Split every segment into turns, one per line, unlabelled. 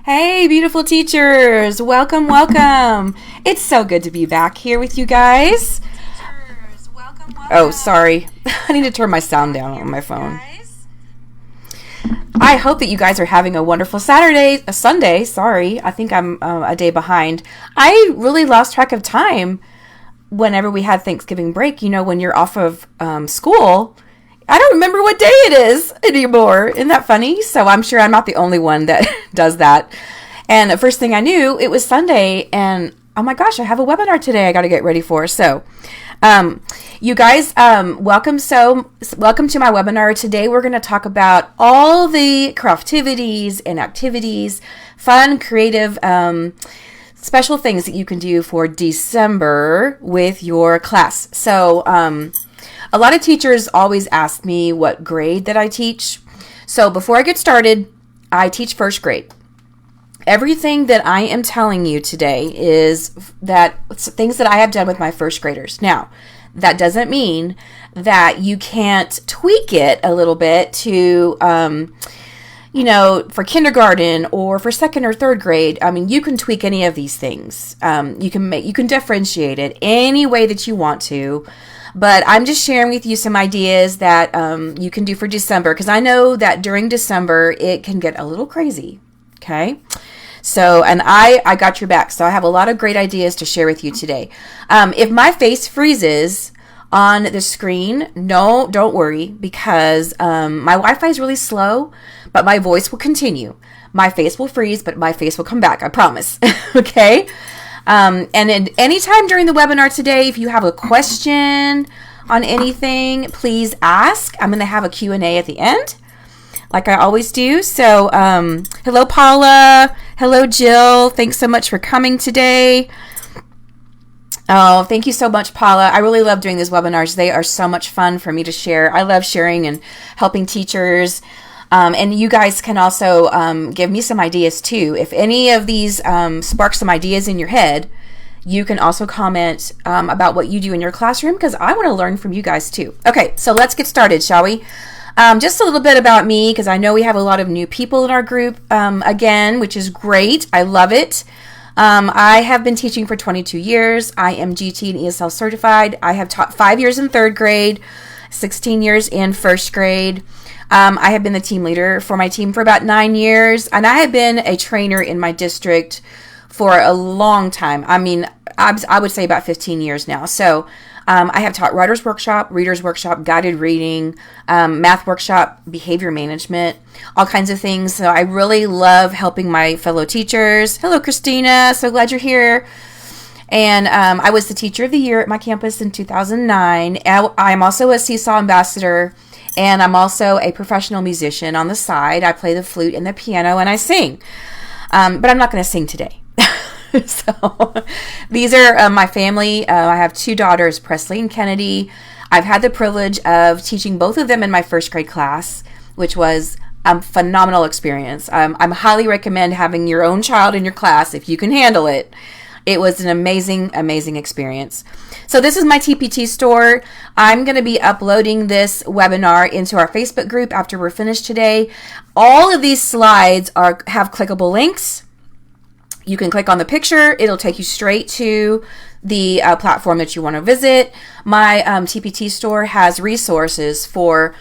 Hey, beautiful teachers. Welcome, welcome. It's so good to be back here with you guys. Oh, sorry. I need to turn my sound down on my phone. I hope that you guys are having a wonderful Sunday. Sorry, I think I'm a day behind. I really lost track of time whenever we had Thanksgiving break. You know, when you're off of school, I don't remember what day it is anymore. Isn't that funny? So I'm sure I'm not the only one that does that. And the first thing I knew, it was Sunday, and oh my gosh, I have a webinar today I got to get ready for. So, you guys, welcome to my webinar. Today we're going to talk about all the craftivities and activities, fun, creative, special things that you can do for December with your class. So, a lot of teachers always ask me what grade that I teach. So before I get started, I teach first grade. Everything that I am telling you today is things that I have done with my first graders. Now, that doesn't mean that you can't tweak it a little bit to, for kindergarten or for second or third grade. I mean, you can tweak any of these things. You can differentiate it any way that you want to. But I'm just sharing with you some ideas that you can do for December, because I know that during December it can get a little crazy. Okay, so and I got your back, so I have a lot of great ideas to share with you today. If my face freezes on the screen, no, don't worry, because my Wi-Fi is really slow, but my voice will continue. My face will freeze, but my face will come back. I promise. Okay. And any time during the webinar today, if you have a question on anything, please ask. I'm going to have a Q&A at the end, like I always do. So, hello, Paula. Hello, Jill. Thanks so much for coming today. Oh, thank you so much, Paula. I really love doing these webinars. They are so much fun for me to share. I love sharing and helping teachers. And you guys can also give me some ideas too. If any of these spark some ideas in your head, you can also comment about what you do in your classroom, because I want to learn from you guys too. Okay, so let's get started, shall we? Just a little bit about me, because I know we have a lot of new people in our group again, which is great. I love it. I have been teaching for 22 years. I am GT and ESL certified. I have taught 5 years in third grade, 16 years in first grade. I have been the team leader for my team for about 9 years, and I have been a trainer in my district for a long time. I mean, I would say about 15 years now. So I have taught writer's workshop, reader's workshop, guided reading, math workshop, behavior management, all kinds of things. So I really love helping my fellow teachers. Hello, Christina. So glad you're here. And I was the teacher of the year at my campus in 2009. I'm also a Seesaw ambassador. And I'm also a professional musician on the side. I play the flute and the piano, and I sing. But I'm not going to sing today. So these are my family. I have 2 daughters, Presley and Kennedy. I've had the privilege of teaching both of them in my first grade class, which was a phenomenal experience. I highly recommend having your own child in your class if you can handle it. It was an amazing, amazing experience. So this is my TPT store. I'm going to be uploading this webinar into our Facebook group after we're finished today. All of these slides have clickable links. You can click on the picture. It'll take you straight to the platform that you want to visit. My TPT store has resources for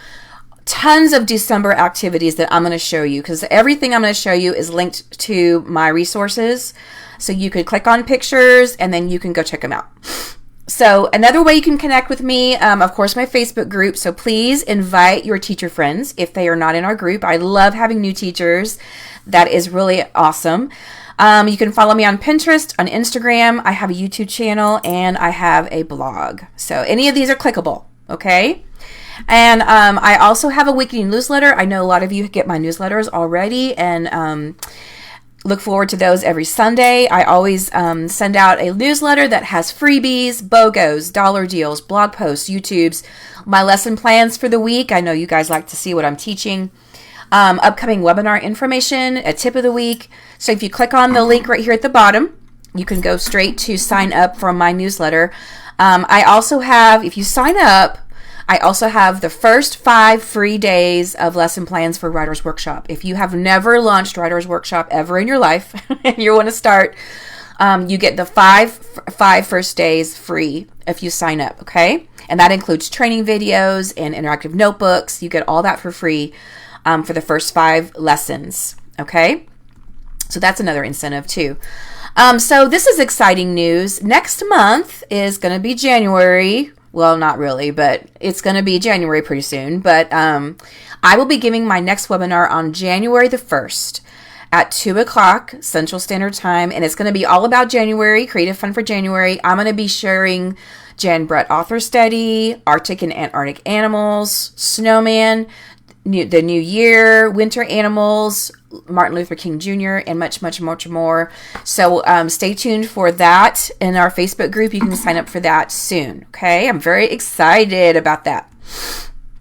tons of December activities that I'm going to show you, because everything I'm going to show you is linked to my resources. So you could click on pictures and then you can go check them out. So another way you can connect with me, of course, my Facebook group. So please invite your teacher friends if they are not in our group. I love having new teachers. That is really awesome. You can follow me on Pinterest, on Instagram. I have a YouTube channel and I have a blog. So any of these are clickable. Okay. And I also have a weekly newsletter. I know a lot of you get my newsletters already, and look forward to those every Sunday. I always send out a newsletter that has freebies, BOGOs, dollar deals, blog posts, YouTubes, my lesson plans for the week. I know you guys like to see what I'm teaching. Upcoming webinar information, a tip of the week. So if you click on the link right here at the bottom, you can go straight to sign up for my newsletter. I also have, if you sign up, I also have the first 5 free days of lesson plans for Writer's Workshop. If you have never launched Writer's Workshop ever in your life and you want to start, you get the five first days free if you sign up, okay? And that includes training videos and interactive notebooks. You get all that for free for the first 5 lessons, okay? So that's another incentive too. So this is exciting news. Next month is going to be January. Well, not really, but it's going to be January pretty soon. But I will be giving my next webinar on January the 1st at 2 o'clock Central Standard Time. And it's going to be all about January, Creative Fun for January. I'm going to be sharing Gingerbread author study, Arctic and Antarctic animals, snowman, the new year, winter animals, Martin Luther King Jr., and much, much, much more. So stay tuned for that in our Facebook group. You can sign up for that soon. Okay, I'm very excited about that.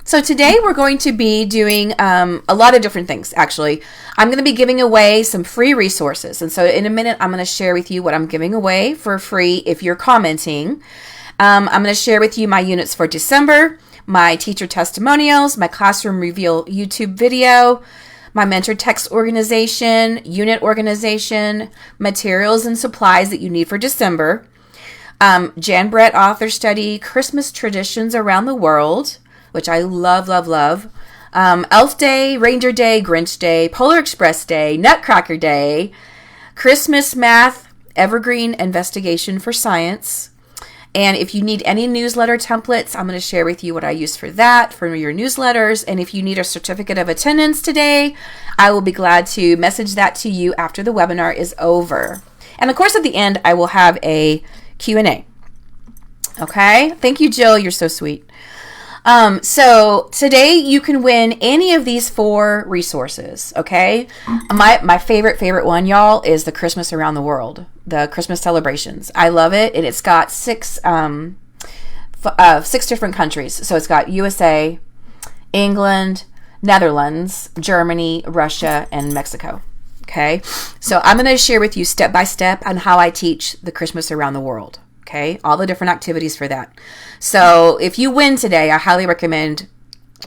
So today we're going to be doing a lot of different things, actually. I'm going to be giving away some free resources. And so in a minute, I'm going to share with you what I'm giving away for free if you're commenting. I'm going to share with you my units for December, my teacher testimonials, my classroom reveal YouTube video, my mentor text organization, unit organization, materials and supplies that you need for December, Gingerbread author study, Christmas traditions around the world, which I love, love, love, Elf Day, Reindeer Day, Grinch Day, Polar Express Day, Nutcracker Day, Christmas math, Evergreen investigation for science. And if you need any newsletter templates, I'm going to share with you what I use for that, for your newsletters. And if you need a certificate of attendance today, I will be glad to message that to you after the webinar is over. And of course, at the end, I will have a Q&A. Okay? Thank you, Jill. You're so sweet. So today you can win any of these 4 resources, okay? My favorite one, y'all, is the Christmas Around the World, the Christmas celebrations. I love it, and it's got 6 different countries. So it's got USA, England, Netherlands, Germany, Russia, and Mexico, okay? So I'm going to share with you step by step on how I teach the Christmas Around the World. Okay, all the different activities for that. So if you win today, I highly recommend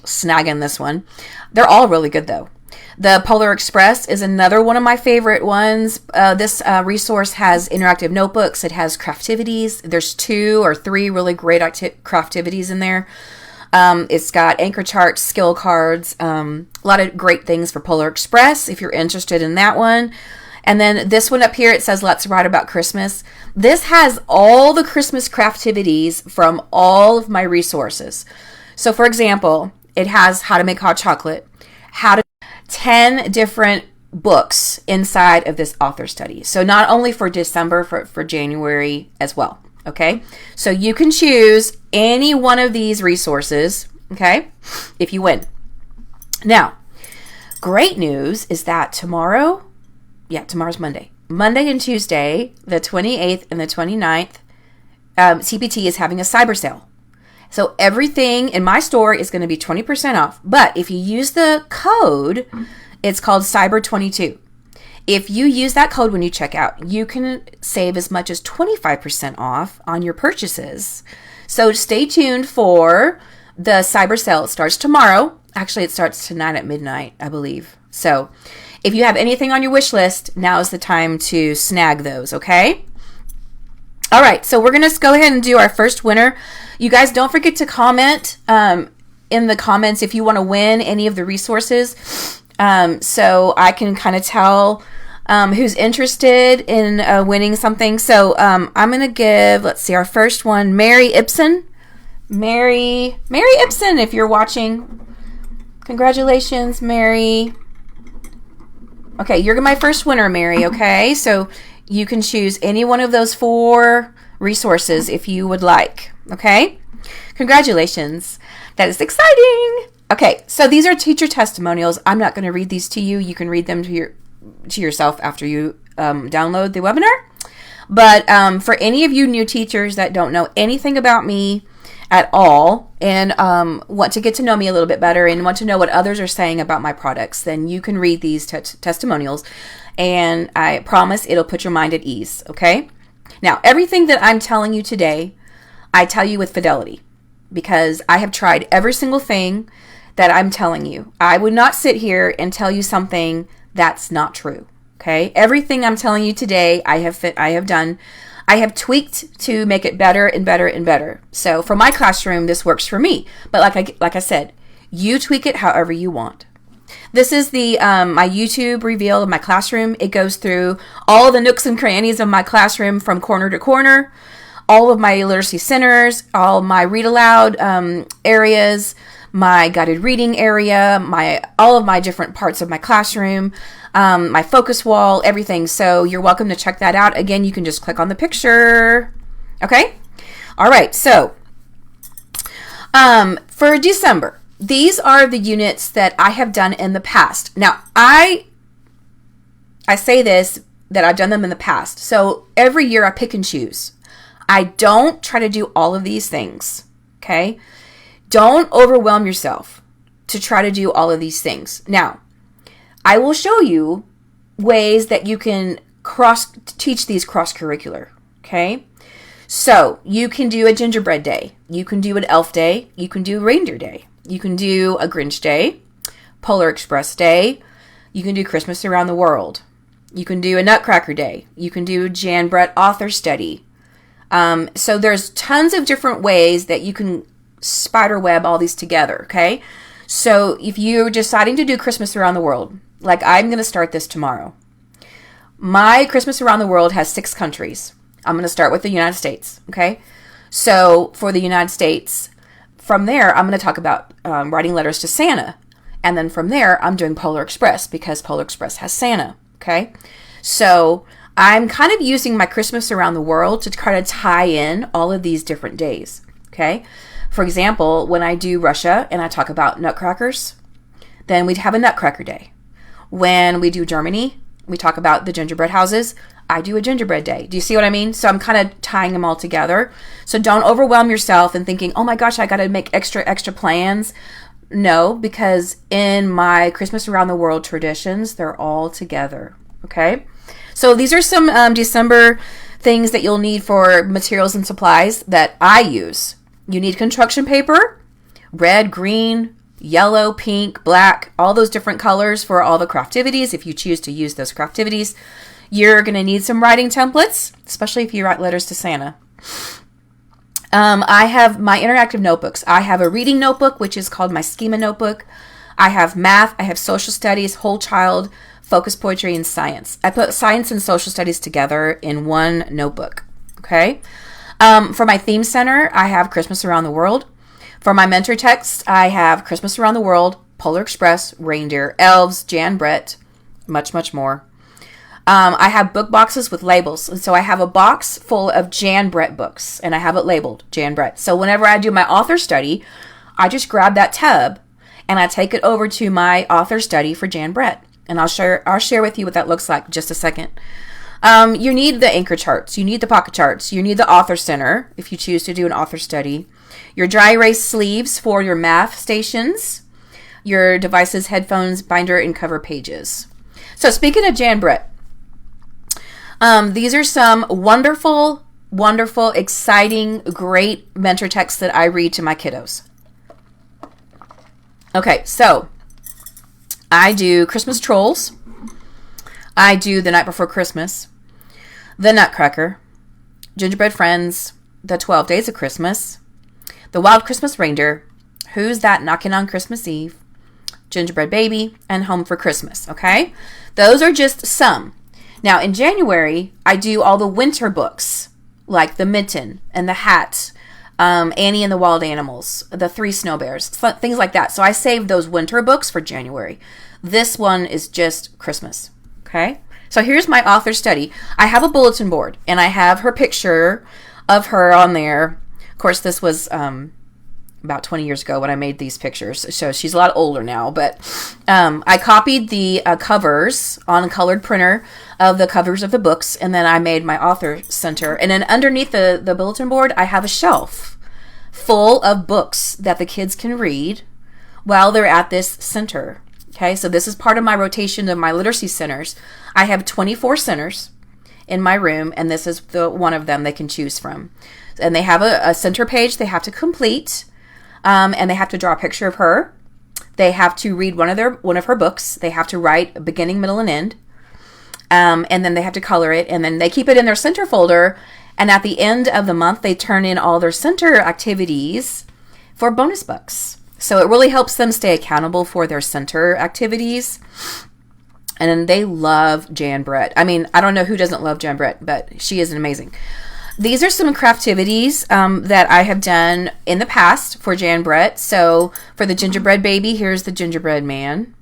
snagging this one. They're all really good though. The Polar Express is another one of my favorite ones. This resource has interactive notebooks. It has craftivities. There's 2 or 3 really great craftivities in there. It's got anchor charts, skill cards, a lot of great things for Polar Express if you're interested in that one. And then this one up here, it says, Let's Write About Christmas. This has all the Christmas craftivities from all of my resources. So for example, it has how to make hot chocolate, 10 different books inside of this author study. So not only for December, for January as well. Okay. So you can choose any one of these resources. Okay. If you win. Now, great news is that tomorrow's Monday. Monday and Tuesday, the 28th and the 29th, CPT is having a cyber sale. So everything in my store is going to be 20% off. But if you use the code, it's called Cyber22. If you use that code when you check out, you can save as much as 25% off on your purchases. So stay tuned for the cyber sale. It starts tomorrow. Actually, it starts tonight at midnight, I believe. So if you have anything on your wish list, now is the time to snag those, okay? All right, so we're going to go ahead and do our first winner. You guys don't forget to comment in the comments if you want to win any of the resources, so I can kind of tell who's interested in winning something. So I'm going to give, let's see, our first one, Mary Ibsen. Mary Ibsen, if you're watching. Congratulations, Mary. Okay, you're my first winner, Mary, okay? So you can choose any one of those 4 resources if you would like, okay? Congratulations. That is exciting. Okay, so these are teacher testimonials. I'm not going to read these to you. You can read them to yourself after you download the webinar. But for any of you new teachers that don't know anything about me at all and want to get to know me a little bit better and want to know what others are saying about my products, then you can read these testimonials, and I promise it'll put your mind at ease, okay? Now, everything that I'm telling you today, I tell you with fidelity, because I have tried every single thing that I'm telling you. I would not sit here and tell you something that's not true. Okay? Everything I'm telling you today, I have done. I have tweaked to make it better and better and better. So for my classroom, this works for me. But like I said, you tweak it however you want. This is the my YouTube reveal of my classroom. It goes through all the nooks and crannies of my classroom from corner to corner, all of my literacy centers, all my read aloud areas, my guided reading area, all of my different parts of my classroom, my focus wall, everything. So you're welcome to check that out. Again, you can just click on the picture. Okay? All right. So for December, these are the units that I have done in the past. Now, I say this, that I've done them in the past. So every year I pick and choose. I don't try to do all of these things. Okay? Don't overwhelm yourself to try to do all of these things. Now, I will show you ways that you can teach these cross-curricular. Okay? So you can do a gingerbread day. You can do an elf day. You can do reindeer day. You can do a Grinch day, Polar Express day. You can do Christmas around the world. You can do a Nutcracker day. You can do Gingerbread author study. So there's tons of different ways that you can spider web all these together, okay? So if you're deciding to do Christmas around the world, like I'm going to start this tomorrow. My Christmas around the world has 6 countries. I'm going to start with the United States, okay? So for the United States, from there, I'm going to talk about writing letters to Santa. And then from there, I'm doing Polar Express because Polar Express has Santa, okay? So I'm kind of using my Christmas around the world to kind of tie in all of these different days, okay? For example, when I do Russia and I talk about nutcrackers, then we'd have a Nutcracker day. When we do Germany, we talk about the gingerbread houses. I do a gingerbread day. Do you see what I mean? So I'm kind of tying them all together. So don't overwhelm yourself and thinking, oh my gosh, I got to make extra plans. No, because in my Christmas around the world traditions, they're all together. Okay? So these are some December things that you'll need for materials and supplies that I use. You need construction paper, red, green, yellow, pink, black, all those different colors for all the craftivities if you choose to use those craftivities. You're going to need some writing templates, especially if you write letters to Santa. I have my interactive notebooks. I have a reading notebook, which is called my Schema notebook. I have math. I have social studies, whole child, focus poetry, and science. I put science and social studies together in one notebook. Okay. For my theme center, I have Christmas around the world. For my mentor text, I have Christmas around the world, Polar Express, Reindeer, Elves, Gingerbread, much more. I have book boxes with labels. And so I have a box full of Gingerbread books, and I have it labeled Gingerbread. So whenever I do my author study, I just grab that tub and I take it over to my author study for Gingerbread. And I'll share with you what that looks like in just a second. You need the anchor charts. You need the pocket charts. You need the author center if you choose to do an author study. Your dry erase sleeves for your math stations. Your devices, headphones, binder, and cover pages. So speaking of Gingerbread, these are some wonderful, exciting, great mentor texts that I read to my kiddos. Okay, so I do Christmas Trolls. I do The Night Before Christmas, The Nutcracker, Gingerbread Friends, The 12 Days of Christmas, The Wild Christmas Reindeer, Who's That Knocking on Christmas Eve, Gingerbread Baby, and Home for Christmas, okay? Those are just some. Now, in January, I do all the winter books, like The Mitten and The Hat, Annie and the Wild Animals, The Three Snow Bears, things like that. So I saved those winter books for January. This one is just Christmas, okay? So here's my author study. I have a bulletin board, and I have her picture of her on there. Of course, this was about 20 years ago when I made these pictures, so she's a lot older now, but I copied the covers on a colored printer of the covers of the books, and then I made my author center, and then underneath the bulletin board I have a shelf full of books that the kids can read while they're at this center. Okay, so this is part of my rotation of my literacy centers. I have 24 centers in my room, and this is the one of them they can choose from, and they have a center page they have to complete. and they have to draw a picture of her. They have to read one of her books. They have to write a beginning, middle, and end. And then they have to color it, and then they keep it in their center folder. And at the end of the month, they turn in all their center activities for bonus bucks. So it really helps them stay accountable for their center activities. And they love Gingerbread. I mean, I don't know who doesn't love Gingerbread, but she is amazing. These are some craftivities that I have done in the past for Gingerbread. So for the gingerbread baby, here's the gingerbread man.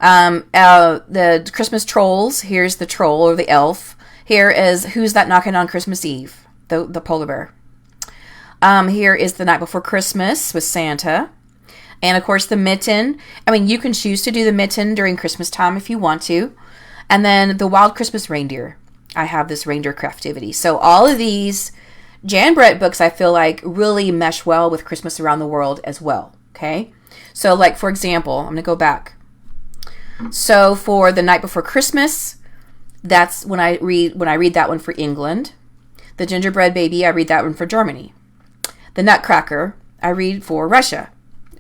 The Christmas trolls, here's the troll or the elf. Here is Who's That Knocking on Christmas Eve, the polar bear. Here is The Night Before Christmas with Santa. And of course the mitten. I mean, you can choose to do the mitten during Christmas time if you want to. And then the Wild Christmas Reindeer. I have this reindeer craftivity. So all of these Gingerbread books I feel like really mesh well with Christmas Around the World as well. Okay. So like, for example, I'm going to go back. So for The Night Before Christmas, that's when I read that one for England. The Gingerbread Baby, I read that one for Germany. The Nutcracker, I read for Russia.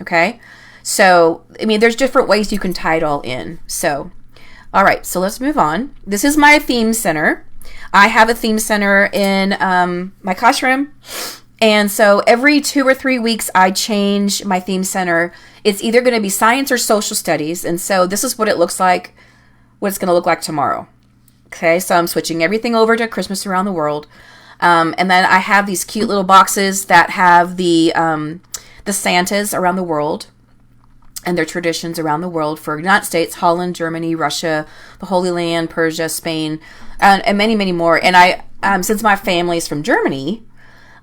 Okay? So, I mean, there's different ways you can tie it all in. So, all right, so let's move on. This is my theme center. I have a theme center in my classroom. And so every 2 or 3 weeks, I change my theme center. It's either going to be science or social studies. And so this is what it looks like, what it's going to look like tomorrow. Okay, so I'm switching everything over to Christmas Around the World. And then I have these cute little boxes that have the Santas around the world and their traditions around the world for United States, Holland, Germany, Russia, the Holy Land, Persia, Spain, and many, many more. And I, since my family is from Germany,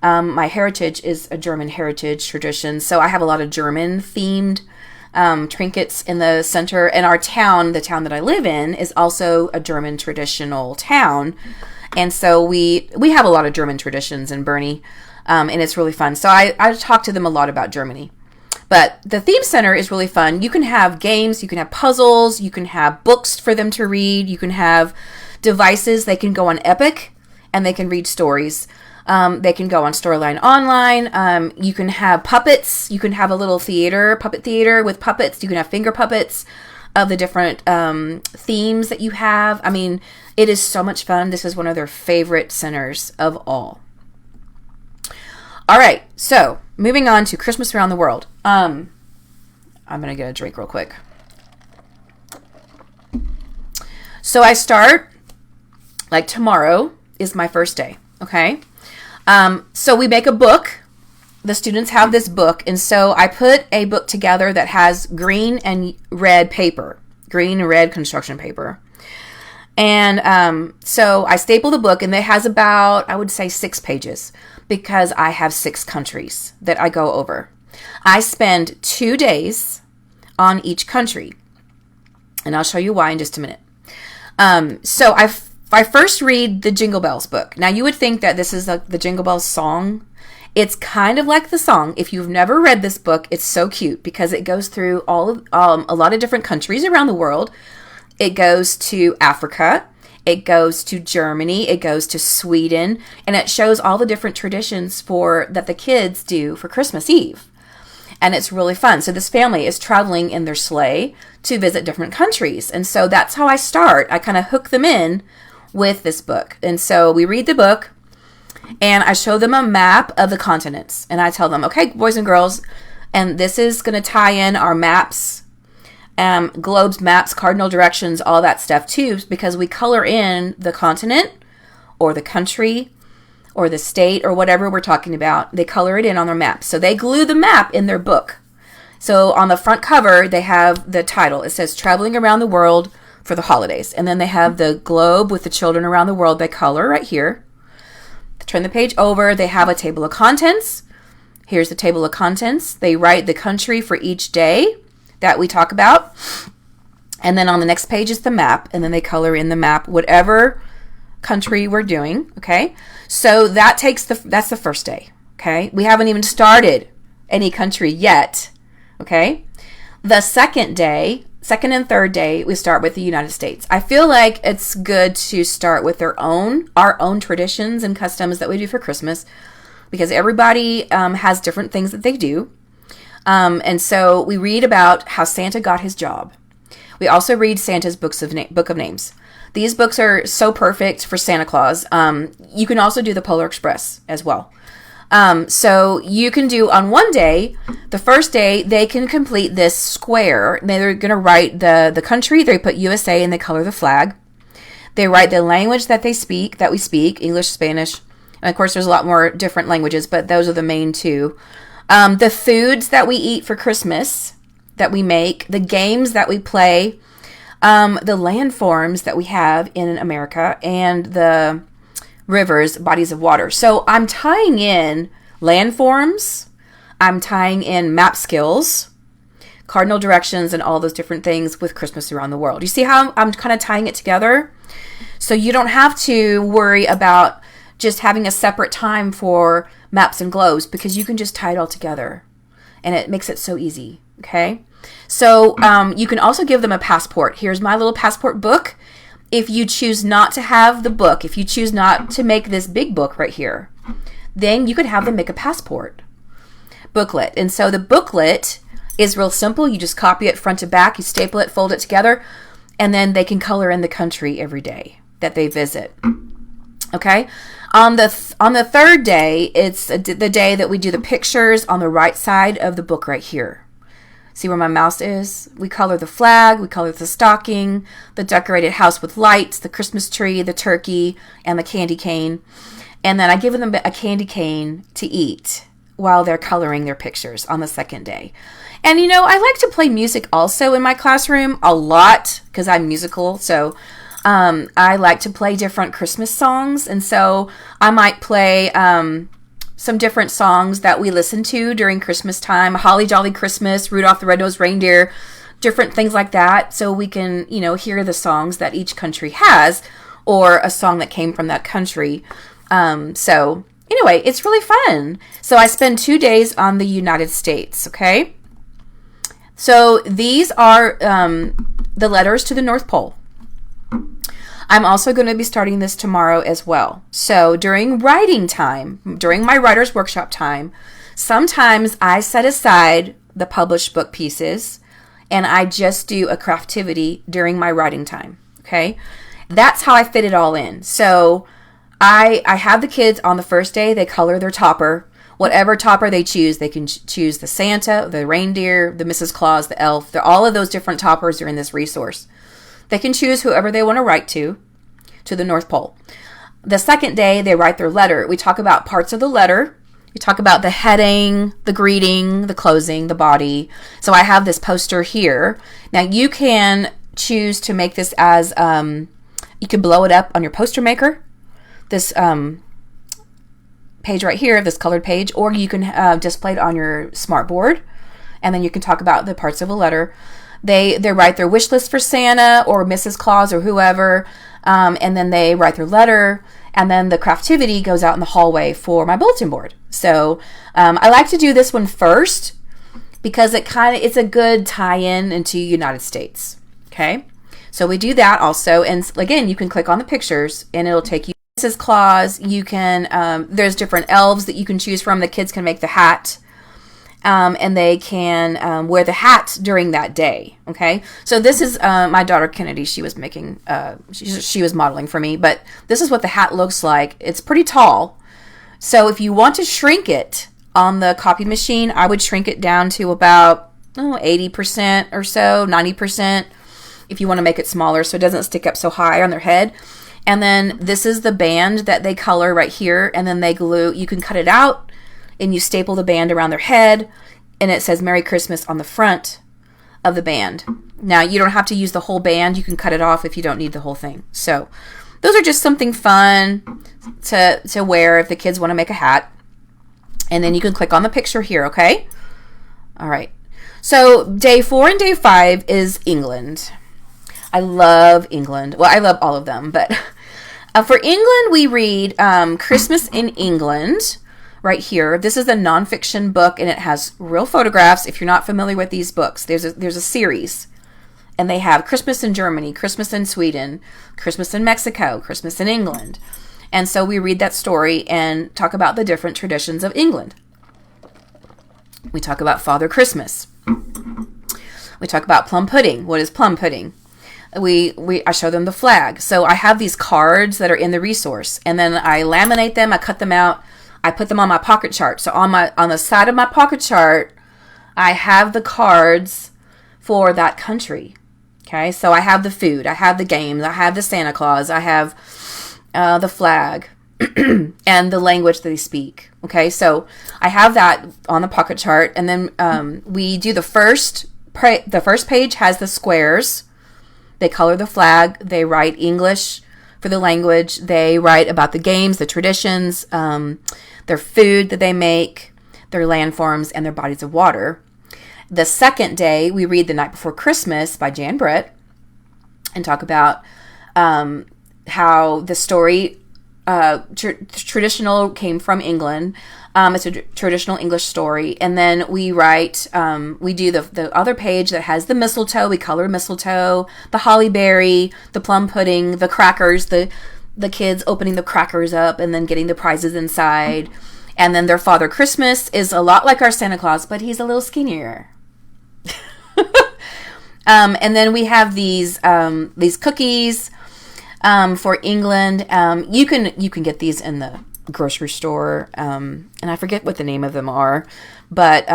my heritage is a German heritage tradition. So I have a lot of German themed trinkets in the center. And our town, the town that I live in, is also a German traditional town. And so we have a lot of German traditions in Bernie, and it's really fun. So I talk to them a lot about Germany. But the theme center is really fun. You can have games, you can have puzzles, you can have books for them to read, you can have devices. They can go on Epic and they can read stories. They can go on Storyline Online. You can have puppets. You can have a little puppet theater with puppets. You can have finger puppets of the different themes that you have. I mean, it is so much fun. This is one of their favorite centers of all. All right, so moving on to Christmas Around the World. I'm going to get a drink real quick. So I start, like tomorrow is my first day, okay? So we make a book. The students have this book, and so I put a book together that has green and red paper, green and red construction paper. And so I staple the book, and it has about, I would say, 6 pages because I have 6 countries that I go over. I spend 2 days on each country, and I'll show you why in just a minute. So I first read the Jingle Bells book. Now, you would think that this is like the Jingle Bells song. It's kind of like the song. If you've never read this book, it's so cute because it goes through a lot of different countries around the world. It goes to Africa. It goes to Germany. It goes to Sweden. And it shows all the different traditions that the kids do for Christmas Eve. And it's really fun. So this family is traveling in their sleigh to visit different countries. And so that's how I start. I kind of hook them in with this book. And so we read the book and I show them a map of the continents. And I tell them, okay, boys and girls, and this is going to tie in our maps, globes, maps, cardinal directions, all that stuff too, because we color in the continent or the country or the state or whatever we're talking about. They color it in on their map. So they glue the map in their book. So on the front cover, they have the title. It says Traveling Around the World for the Holidays. And then they have the globe with the children around the world. They color right here. Turn the page over. They have a table of contents. Here's the table of contents. They write the country for each day that we talk about. And then on the next page is the map. And then they color in the map, whatever country we're doing. Okay. So that's the first day. Okay. We haven't even started any country yet. Okay. The second and third day, we start with the United States. I feel like it's good to start with our own traditions and customs that we do for Christmas because everybody has different things that they do. And so we read about how Santa got his job. We also read Santa's book of names. These books are so perfect for Santa Claus. You can also do the Polar Express as well. So you can do on one day, the first day, they can complete this square. They're going to write the country. They put USA and they color the flag. They write the language that we speak, English, Spanish. And of course, there's a lot more different languages, but those are the main two. The foods that we eat for Christmas, that we make, the games that we play, the landforms that we have in America, and the rivers, bodies of water. So I'm tying in landforms, I'm tying in map skills, cardinal directions, and all those different things with Christmas around the world. You see how I'm kind of tying it together? So you don't have to worry about just having a separate time for maps and globes, because you can just tie it all together, and it makes it so easy. Okay? So you can also give them a passport. Here's my little passport book. If you choose not to have the book, if you choose not to make this big book right here, then you could have them make a passport booklet. And so the booklet is real simple. You just copy it front to back, you staple it, fold it together, and then they can color in the country every day that they visit. Okay? On the third day, it's the day that we do the pictures on the right side of the book right here. See where my mouse is? We color the flag, we color the stocking, the decorated house with lights, the Christmas tree, the turkey, and the candy cane. And then I give them a candy cane to eat while they're coloring their pictures on the second day. And you know, I like to play music also in my classroom a lot, because I'm musical. So I like to play different Christmas songs. And so I might play some different songs that we listen to during Christmas time. Holly Jolly Christmas, Rudolph the Red-Nosed Reindeer, different things like that. So we can, you know, hear the songs that each country has, or a song that came from that country. So anyway, it's really fun. So I spend 2 days on the United States, okay? So these are the letters to the North Pole. I'm also going to be starting this tomorrow as well. So during writing time, during my writer's workshop time, sometimes I set aside the published book pieces and I just do a craftivity during my writing time. Okay? That's how I fit it all in. So I have the kids on the first day, they color their topper. Whatever topper they choose, they can choose the Santa, the reindeer, the Mrs. Claus, the elf. All of those different toppers are in this resource. They can choose whoever they want to write to the North Pole. The second day, they write their letter. We talk about parts of the letter. We talk about the heading, the greeting, the closing, the body. So I have this poster here. Now you can choose to make this as, you can blow it up on your poster maker, this page right here, this colored page, or you can display it on your smart board, and then you can talk about the parts of a letter. They write their wish list for Santa or Mrs. Claus or whoever, and then they write their letter, and then the craftivity goes out in the hallway for my bulletin board. So I like to do this one first because it's a good tie-in into United States. Okay, so we do that also, and again, you can click on the pictures and it'll take you to Mrs. Claus. You can there's different elves that you can choose from. The kids can make the hat. And they can wear the hat during that day. Okay, so this is my daughter Kennedy. She was making, she was modeling for me, but this is what the hat looks like. It's pretty tall. So if you want to shrink it on the copy machine, I would shrink it down to about 80% or so, 90%. If you want to make it smaller, so it doesn't stick up so high on their head. And then this is the band that they color right here, and then they glue. You can cut it out. And you staple the band around their head, and it says Merry Christmas on the front of the band. Now, you don't have to use the whole band. You can cut it off if you don't need the whole thing. So those are just something fun to wear if the kids want to make a hat. And then you can click on the picture here, okay? All right. So day 4 and day 5 is England. I love England. Well, I love all of them, but for England, we read Christmas in England. Right here. This is a nonfiction book, and it has real photographs. If you're not familiar with these books, there's a series, and they have Christmas in Germany, Christmas in Sweden, Christmas in Mexico, Christmas in England. And so we read that story and talk about the different traditions of England. We talk about Father Christmas. We talk about plum pudding. What is plum pudding? I show them the flag. So I have these cards that are in the resource, and then I laminate them, I cut them out, I put them on my pocket chart. So on the side of my pocket chart, I have the cards for that country. Okay, so I have the food, I have the games, I have the Santa Claus, I have the flag, and the language that they speak. Okay, so I have that on the pocket chart, and then we do the first page has the squares. They color the flag. They write English for the language. They write about the games, the traditions, their food that they make, their landforms, and their bodies of water. The second day, we read The Night Before Christmas by Jan Brett and talk about how the story traditional came from England. It's a traditional English story. And then we write, we do the other page that has the mistletoe. We color mistletoe, the holly berry, the plum pudding, the crackers, the kids opening the crackers up and then getting the prizes inside. And then their Father Christmas is a lot like our Santa Claus, but he's a little skinnier. And then we have these cookies for England. You can get these in the grocery store, and I forget what the name of them are, but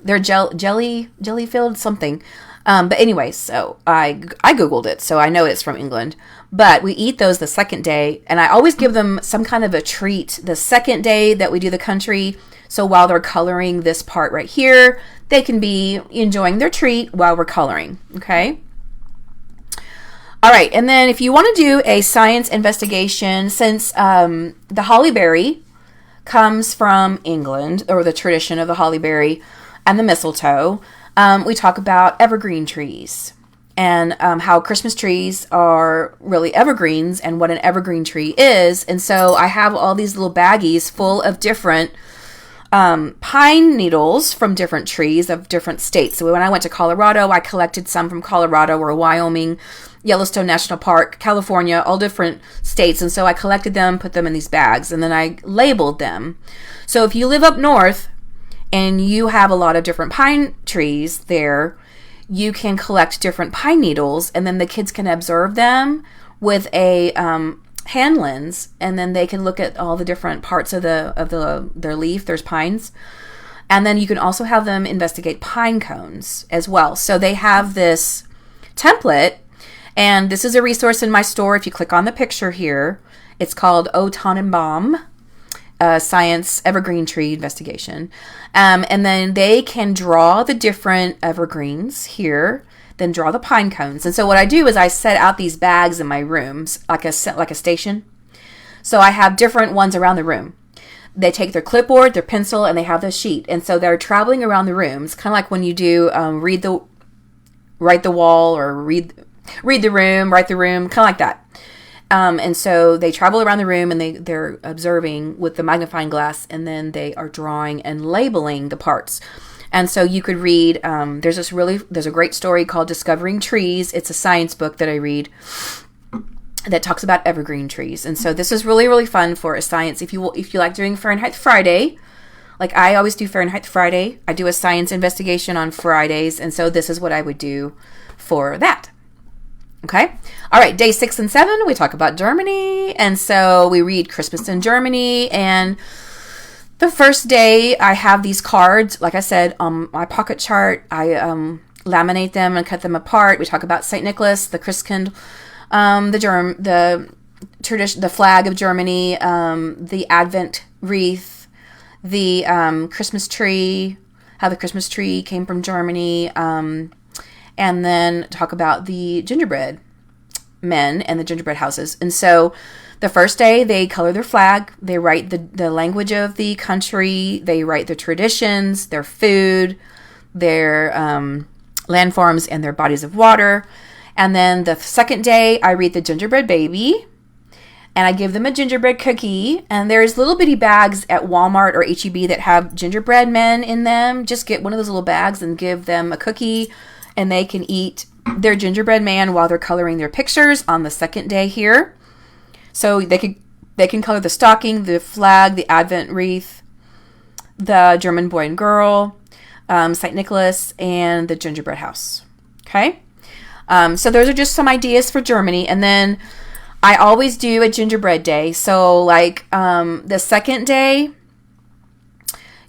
they're jelly filled something. But anyway, so I googled it, so I know it's from England. But we eat those the second day, and I always give them some kind of a treat the second day that we do the country. So while they're coloring this part right here, they can be enjoying their treat while we're coloring. Okay. All right, and then if you want to do a science investigation, since the holly berry comes from England, or the tradition of the holly berry and the mistletoe, we talk about evergreen trees and how Christmas trees are really evergreens and what an evergreen tree is. And so I have all these little baggies full of different pine needles from different trees of different states. So when I went to Colorado, I collected some from Colorado or Wyoming, Yellowstone National Park, California, all different states. And so I collected them, put them in these bags, and then I labeled them. So if you live up north and you have a lot of different pine trees there, you can collect different pine needles, and then the kids can observe them with a hand lens, and then they can look at all the different parts of their leaf. There's pines. And then you can also have them investigate pine cones as well. So they have this template. And this is a resource in my store. If you click on the picture here, it's called O Tannenbaum, Science Evergreen Tree Investigation. And then they can draw the different evergreens here, then draw the pine cones. And so what I do is I set out these bags in my rooms, like a station. So I have different ones around the room. They take their clipboard, their pencil, and they have the sheet. And so they're traveling around the rooms, kind of like when you do write the wall, or read the room, write the room, kind of like that. And so they travel around the room, and they're observing with the magnifying glass, and then they are drawing and labeling the parts. And so you could read, there's a great story called Discovering Trees. It's a science book that I read that talks about evergreen trees. And so this is really, really fun for a science. If you like doing Fahrenheit Friday, like I always do Fahrenheit Friday, I do a science investigation on Fridays. And so this is what I would do for that. Okay. All right. Day 6 and 7, we talk about Germany. And so we read Christmas in Germany. And the first day I have these cards, like I said, on my pocket chart. I laminate them and cut them apart. We talk about St. Nicholas, the Christkind, the tradition, the flag of Germany, the Advent wreath, the Christmas tree, how the Christmas tree came from Germany, and then talk about the gingerbread men and the gingerbread houses. And so the first day they color their flag, they write the language of the country, they write their traditions, their food, their landforms, and their bodies of water. And then the second day I read the gingerbread baby, and I give them a gingerbread cookie. And there's little bitty bags at Walmart or H-E-B that have gingerbread men in them. Just get one of those little bags and give them a cookie, and they can eat their gingerbread man while they're coloring their pictures on the second day here. So they can color the stocking, the flag, the Advent wreath, the German boy and girl, St. Nicholas, and the gingerbread house. Okay? So those are just some ideas for Germany. And then I always do a gingerbread day. So like the second day,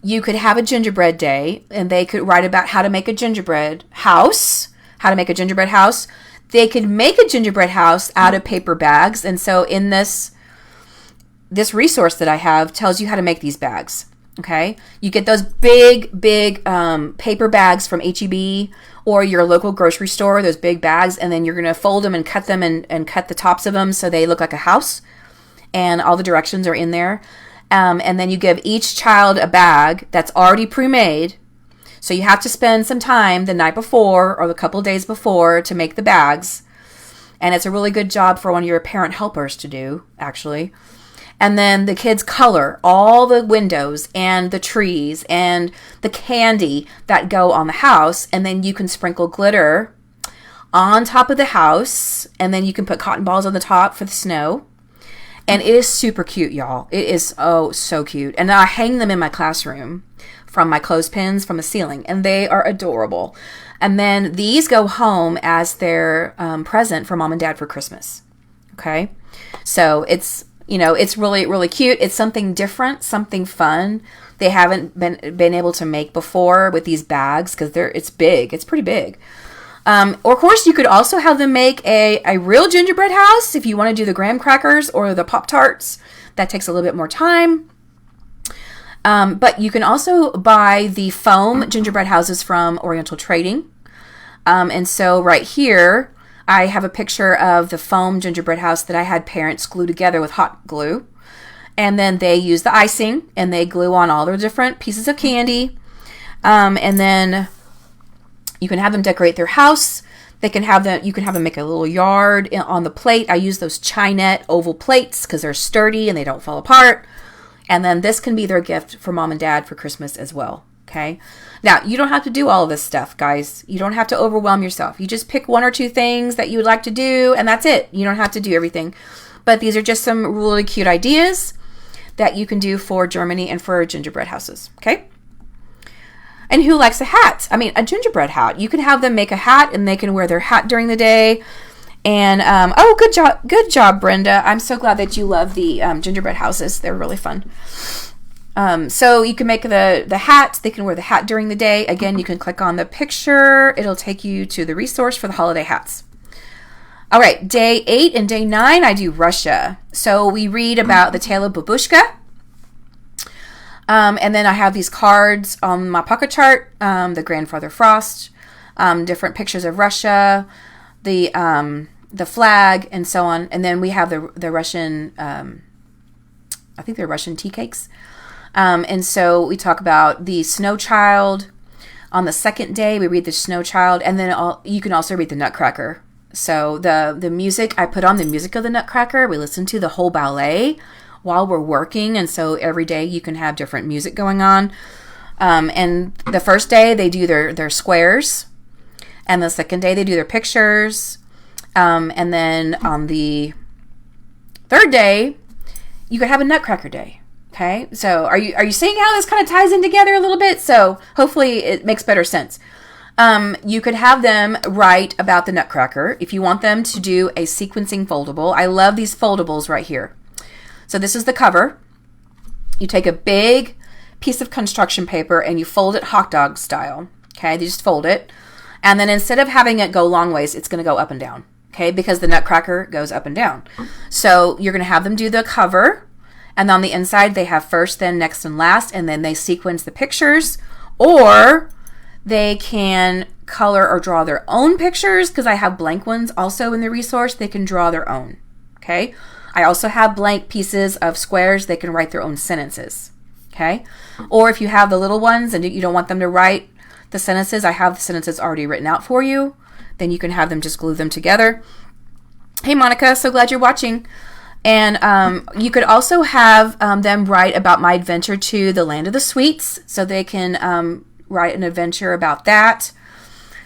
you could have a gingerbread day, and they could write about how to make a gingerbread house, They could make a gingerbread house out of paper bags. And so in this resource that I have tells you how to make these bags. Okay. You get those big paper bags from H-E-B or your local grocery store, those big bags. And then you're going to fold them and cut them and cut the tops of them so they look like a house. And all the directions are in there. And then you give each child a bag that's already pre-made. So you have to spend some time the night before or a couple of days before to make the bags. And it's a really good job for one of your parent helpers to do, actually. And then the kids color all the windows and the trees and the candy that go on the house. And then you can sprinkle glitter on top of the house. And then you can put cotton balls on the top for the snow. And it is super cute, y'all. It is so cute. And I hang them in my classroom from my clothespins from the ceiling. And they are adorable. And then these go home as their present for mom and dad for Christmas. Okay? So it's, it's really, really cute. It's something different, something fun. They haven't been able to make before with these bags because it's big. It's pretty big. Or of course, you could also have them make a real gingerbread house if you want to do the graham crackers or the Pop-Tarts. That takes a little bit more time. But you can also buy the foam gingerbread houses from Oriental Trading. And so right here, I have a picture of the foam gingerbread house that I had parents glue together with hot glue. And then they use the icing and they glue on all their different pieces of candy. And then you can have them decorate their house. You can have them make a little yard on the plate. I use those Chinette oval plates because they're sturdy and they don't fall apart. And then this can be their gift for mom and dad for Christmas as well. Okay. Now, you don't have to do all of this stuff, guys. You don't have to overwhelm yourself. You just pick one or two things that you would like to do, and that's it. You don't have to do everything. But these are just some really cute ideas that you can do for Germany and for gingerbread houses. Okay. And who likes a hat? I mean, a gingerbread hat. You can have them make a hat, and they can wear their hat during the day. And, good job, Brenda. I'm so glad that you love the gingerbread houses. They're really fun. So you can make the hat. They can wear the hat during the day. Again, you can click on the picture. It'll take you to the resource for the holiday hats. All right, day 8 and day 9, I do Russia. So we read about the tale of Babushka. And then I have these cards on my pocket chart, the Grandfather Frost, different pictures of Russia, the flag, and so on. And then we have the Russian, I think they're Russian tea cakes. And so we talk about the snow child. On the second day, we read the snow child, and then you can also read the Nutcracker. So the music, I put on the music of the Nutcracker. We listen to the whole ballet while we're working, and so every day you can have different music going on. And the first day, they do their squares, and the second day, they do their pictures. And then on the third day, you could have a Nutcracker day. Okay, so are you seeing how this kind of ties in together a little bit? So hopefully it makes better sense. You could have them write about the Nutcracker if you want them to do a sequencing foldable. I love these foldables right here. So this is the cover. You take a big piece of construction paper and you fold it hot dog style. Okay, you just fold it. And then instead of having it go long ways, it's going to go up and down. Okay, because the Nutcracker goes up and down. So you're going to have them do the cover. And on the inside, they have first, then, next, and last. And then they sequence the pictures. Or they can color or draw their own pictures because I have blank ones also in the resource. They can draw their own. Okay. I also have blank pieces of squares. They can write their own sentences. Okay. Or if you have the little ones and you don't want them to write the sentences, I have the sentences already written out for you. Then you can have them just glue them together. Hey, Monica. So glad you're watching. And you could also have them write about my adventure to the Land of the Sweets. So they can write an adventure about that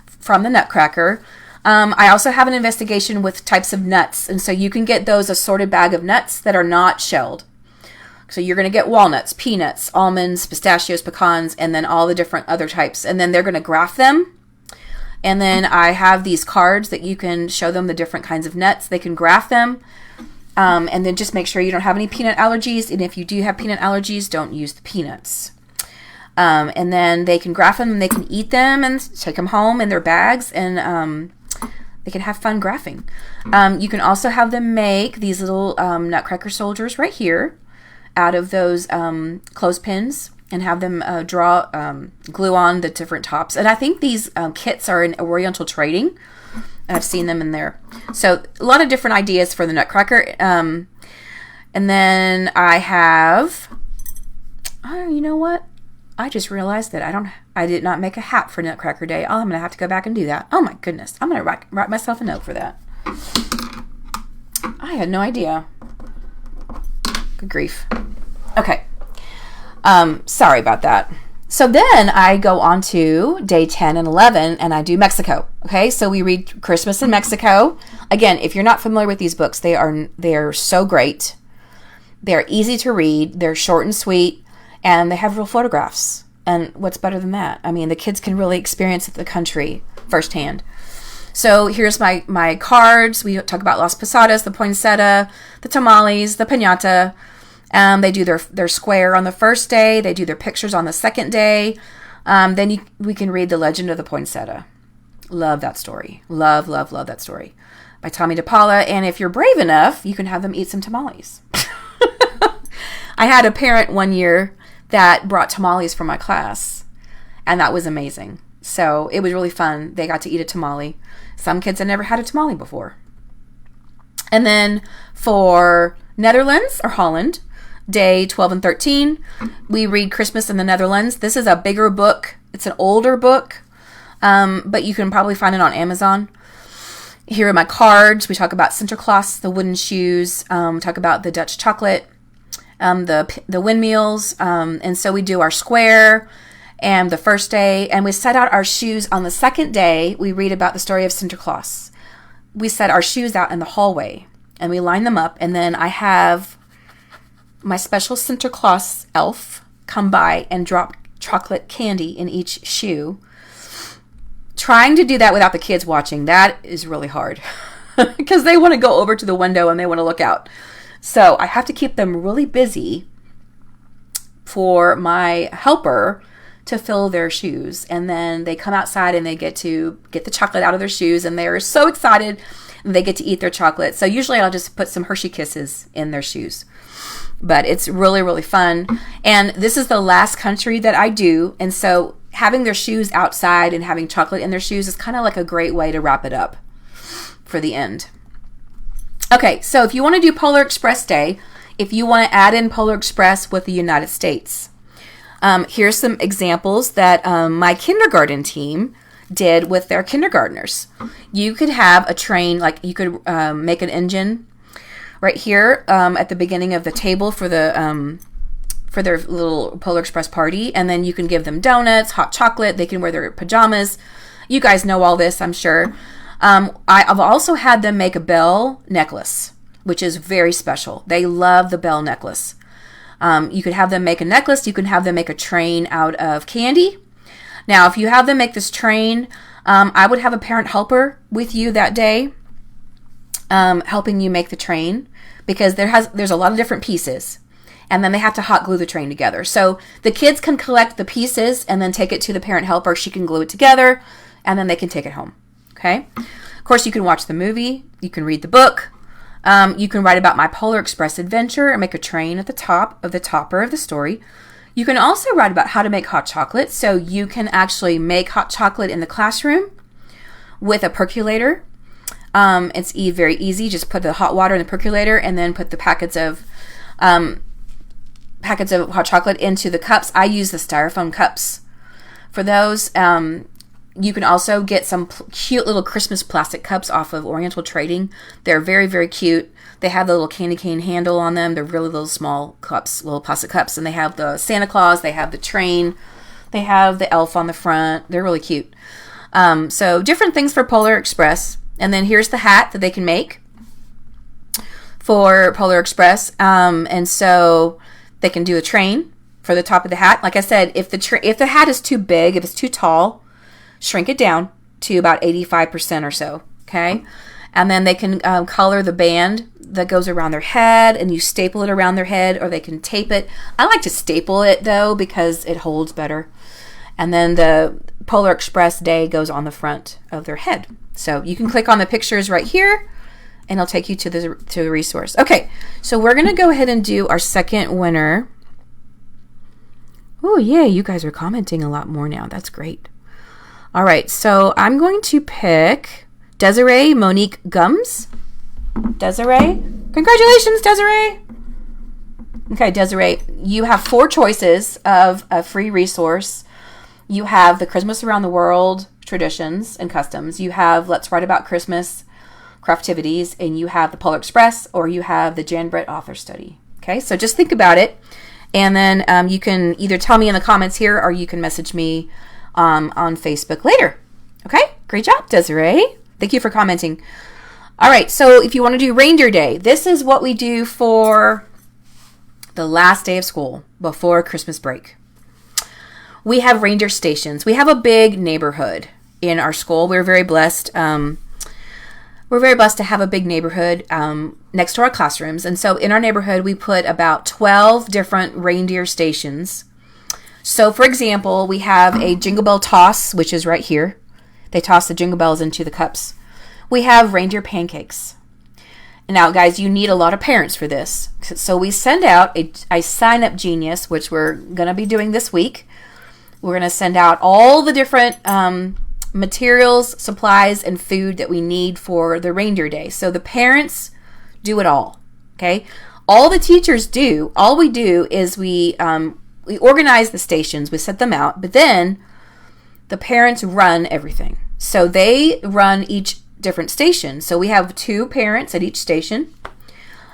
from the Nutcracker. I also have an investigation with types of nuts. And so you can get those assorted bag of nuts that are not shelled. So you're going to get walnuts, peanuts, almonds, pistachios, pecans, and then all the different other types. And then they're going to graph them. And then I have these cards that you can show them the different kinds of nuts. They can graph them. And then just make sure you don't have any peanut allergies. And if you do have peanut allergies, don't use the peanuts. And then they can graph them and they can eat them and take them home in their bags. And they can have fun graphing. You can also have them make these little Nutcracker soldiers right here out of those clothespins and have them glue on the different tops. And I think these kits are in Oriental Trading. I've seen them in there. So a lot of different ideas for the Nutcracker. And then I have, oh, you know what? I just realized that I did not make a hat for Nutcracker Day. Oh, I'm going to have to go back and do that. Oh my goodness. I'm going to write myself a note for that. I had no idea. Good grief. Okay. Sorry about that. So then I go on to day 10 and 11 and I do Mexico. Okay. So we read Christmas in Mexico. Again, if you're not familiar with these books, they are so great. They're easy to read. They're short and sweet. And they have real photographs. And what's better than that? I mean, the kids can really experience the country firsthand. So here's my cards. We talk about Las Posadas, the poinsettia, the tamales, the piñata. They do their square on the first day. They do their pictures on the second day. Then we can read The Legend of the Poinsettia. Love that story. Love, love, love that story. By Tommy DePaula. And if you're brave enough, you can have them eat some tamales. I had a parent one year that brought tamales for my class, and that was amazing. So it was really fun. They got to eat a tamale. Some kids had never had a tamale before. And then for Netherlands or Holland, day 12 and 13, we read Christmas in the Netherlands. This is a bigger book. It's an older book, but you can probably find it on Amazon. Here are my cards. We talk about Sinterklaas, the wooden shoes, talk about the Dutch chocolate, the windmills, and so we do our square and the first day, and we set out our shoes on the second day. We read about the story of Sinterklaas. We set our shoes out in the hallway and we line them up, and then I have my special Sinterklaas elf come by and drop chocolate candy in each shoe. Trying to do that without the kids watching, that is really hard because they want to go over to the window and they want to look out. So I have to keep them really busy for my helper to fill their shoes. And then they come outside and they get to get the chocolate out of their shoes, and they're so excited and they get to eat their chocolate. So usually I'll just put some Hershey Kisses in their shoes. But it's really, really fun. And this is the last country that I do. And so having their shoes outside and having chocolate in their shoes is kind of like a great way to wrap it up for the end. Okay, so if you want to do Polar Express Day, if you want to add in Polar Express with the United States, here's some examples that my kindergarten team did with their kindergartners. You could have a train, like you could make an engine right here at the beginning of the table for their little Polar Express party, and then you can give them donuts, hot chocolate. They can wear their pajamas. You guys know all this, I'm sure. I've also had them make a bell necklace, which is very special. They love the bell necklace. You could have them make a necklace. You can have them make a train out of candy. Now, if you have them make this train, I would have a parent helper with you that day, helping you make the train, because there's a lot of different pieces, and then they have to hot glue the train together. So the kids can collect the pieces and then take it to the parent helper. She can glue it together, and then they can take it home. Okay. Of course, you can watch the movie. You can read the book. You can write about my Polar Express adventure and make a train at the top of the topper of the story. You can also write about how to make hot chocolate. So you can actually make hot chocolate in the classroom with a percolator. It's very easy. Just put the hot water in the percolator and then put the packets of hot chocolate into the cups. I use the styrofoam cups for those. You can also get some cute little Christmas plastic cups off of Oriental Trading. They're very, very cute. They have the little candy cane handle on them. They're really little small cups, little plastic cups. And they have the Santa Claus. They have the train. They have the elf on the front. They're really cute. So different things for Polar Express. And then here's the hat that they can make for Polar Express. And so They can do a train for the top of the hat. Like I said, if the hat is too big, if it's too tall, shrink it down to about 85% or so, okay? And then they can color the band that goes around their head, and you staple it around their head, or they can tape it. I like to staple it, though, because it holds better. And then the Polar Express day goes on the front of their head. So you can click on the pictures right here, and it'll take you to the resource. Okay, so we're going to go ahead and do our second winner. Oh, yeah, you guys are commenting a lot more now. That's great. All right, so I'm going to pick Desiree Monique Gums. Desiree? Congratulations, Desiree! Okay, Desiree, you have 4 choices of a free resource. You have the Christmas Around the World Traditions and Customs. You have Let's Write About Christmas Craftivities, and you have the Polar Express, or you have the Gingerbread Author Study. Okay, so just think about it, and then you can either tell me in the comments here, or you can message me on Facebook later. Okay, great job, Desiree. Thank you for commenting. All right, so if you want to do Reindeer Day, this is what we do for the last day of school before Christmas break. We have reindeer stations. We have a big neighborhood in our school. We're very blessed. We're very blessed to have a big neighborhood next to our classrooms. And so in our neighborhood, we put about 12 different reindeer stations. So for example, we have a Jingle Bell Toss, which is right here. They toss the jingle bells into the cups. We have reindeer pancakes. Now, guys, you need a lot of parents for this. So we send out a sign-up genius, which we're going to be doing this week. We're going to send out all the different materials, supplies, and food that we need for the Reindeer Day. So the parents do it all, okay? All the teachers do, all we do is we organize the stations, we set them out, but then the parents run everything. So they run each different station. So we have 2 parents at each station.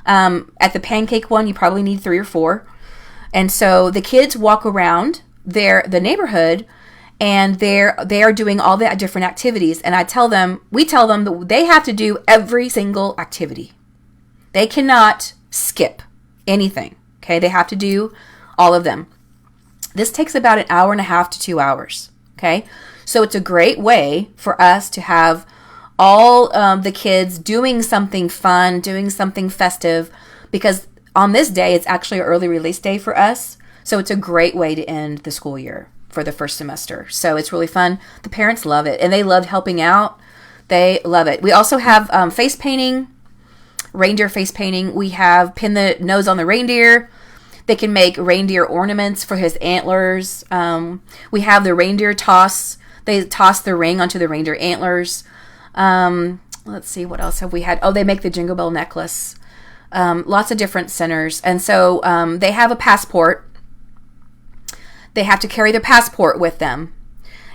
At the pancake one, you probably need 3 or 4. And so the kids walk around the neighborhood, and they are doing all the different activities. And we tell them that they have to do every single activity. They cannot skip anything. Okay, they have to do all of them. This takes about an hour and a half to 2 hours. Okay, so it's a great way for us to have all the kids doing something fun, doing something festive, because on this day, it's actually an early release day for us. So it's a great way to end the school year for the first semester. So it's really fun. The parents love it, and they loved helping out. They love it. We also have face painting, reindeer face painting. We have pin the nose on the reindeer. They can make reindeer ornaments for his antlers. We have the reindeer toss. They toss the ring onto the reindeer antlers. Let's see, what else have we had? Oh, they make the Jingle Bell necklace. Lots of different centers. And so they have a passport. They have to carry their passport with them.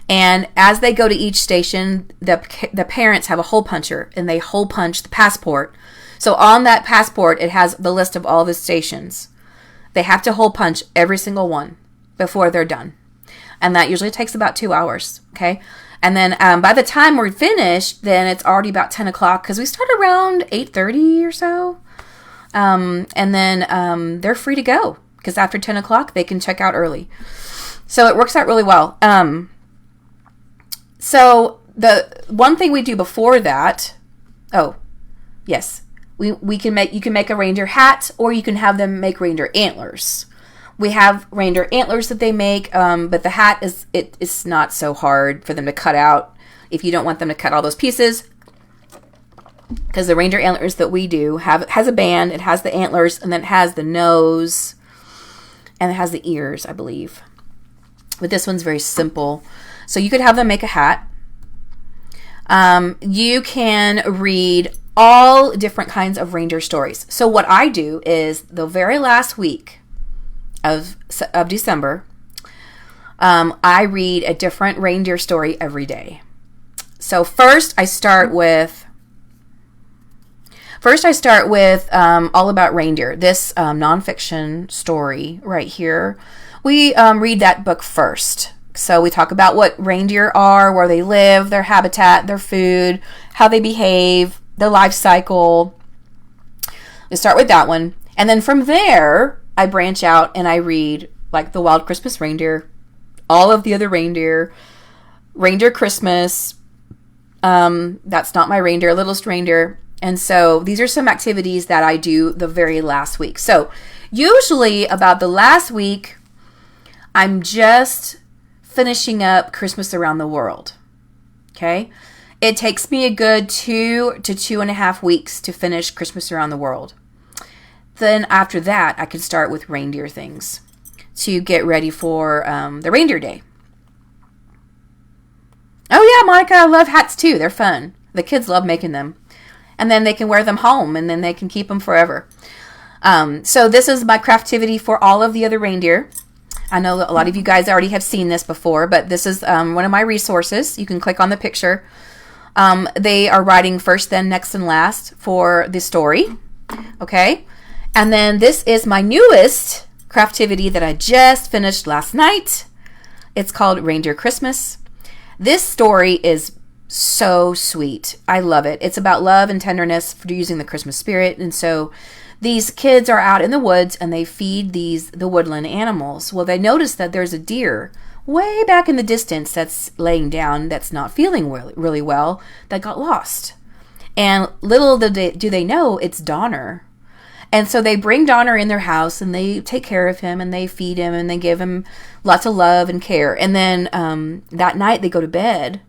And as they go to each station, the parents have a hole puncher, and they hole punch the passport. So on that passport, it has the list of all the stations. They have to hole punch every single one before they're done. And that usually takes about 2 hours, okay? And then by the time we're finished, then it's already about 10 o'clock, because we start around 8:30 or so. And then they're free to go, because after 10 o'clock, they can check out early. So it works out really well. So the one thing we do before that, yes, you can make a reindeer hat, or you can have them make reindeer antlers. We have reindeer antlers that they make, but the hat it's not so hard for them to cut out if you don't want them to cut all those pieces. Because the reindeer antlers that we do has a band, it has the antlers, and then it has the nose, and it has the ears, I believe. But this one's very simple. So you could have them make a hat. You can read all different kinds of reindeer stories. So what I do is the very last week of December, I read a different reindeer story every day. So first I start with All About Reindeer, this nonfiction story right here. We read that book first. So we talk about what reindeer are, where they live, their habitat, their food, how they behave, their life cycle. We start with that one. And then from there, I branch out and I read like The Wild Christmas Reindeer, all of the other reindeer, Reindeer Christmas, That's Not My Reindeer, Littlest Reindeer. And so these are some activities that I do the very last week. So usually about the last week, I'm just finishing up Christmas Around the World. Okay? It takes me a good 2 to 2.5 weeks to finish Christmas Around the World. Then after that, I can start with reindeer things to get ready for the Reindeer Day. Oh yeah, Monica, I love hats too. They're fun. The kids love making them. And then they can wear them home and then they can keep them forever. So this is my craftivity for all of the other reindeer. I know a lot of you guys already have seen this before, but this is one of my resources. You can click on the picture. They are writing first, then, next, and last for the story. Okay? And then this is my newest craftivity that I just finished last night. It's called Reindeer Christmas. This story is so sweet. I love it. It's about love and tenderness for using the Christmas spirit. And so these kids are out in the woods and they feed the woodland animals. Well, they notice that there's a deer way back in the distance that's laying down, that's not feeling really well, that got lost. And little do they know it's Donner. And so they bring Donner in their house and they take care of him and they feed him and they give him lots of love and care. And then that night they go to bed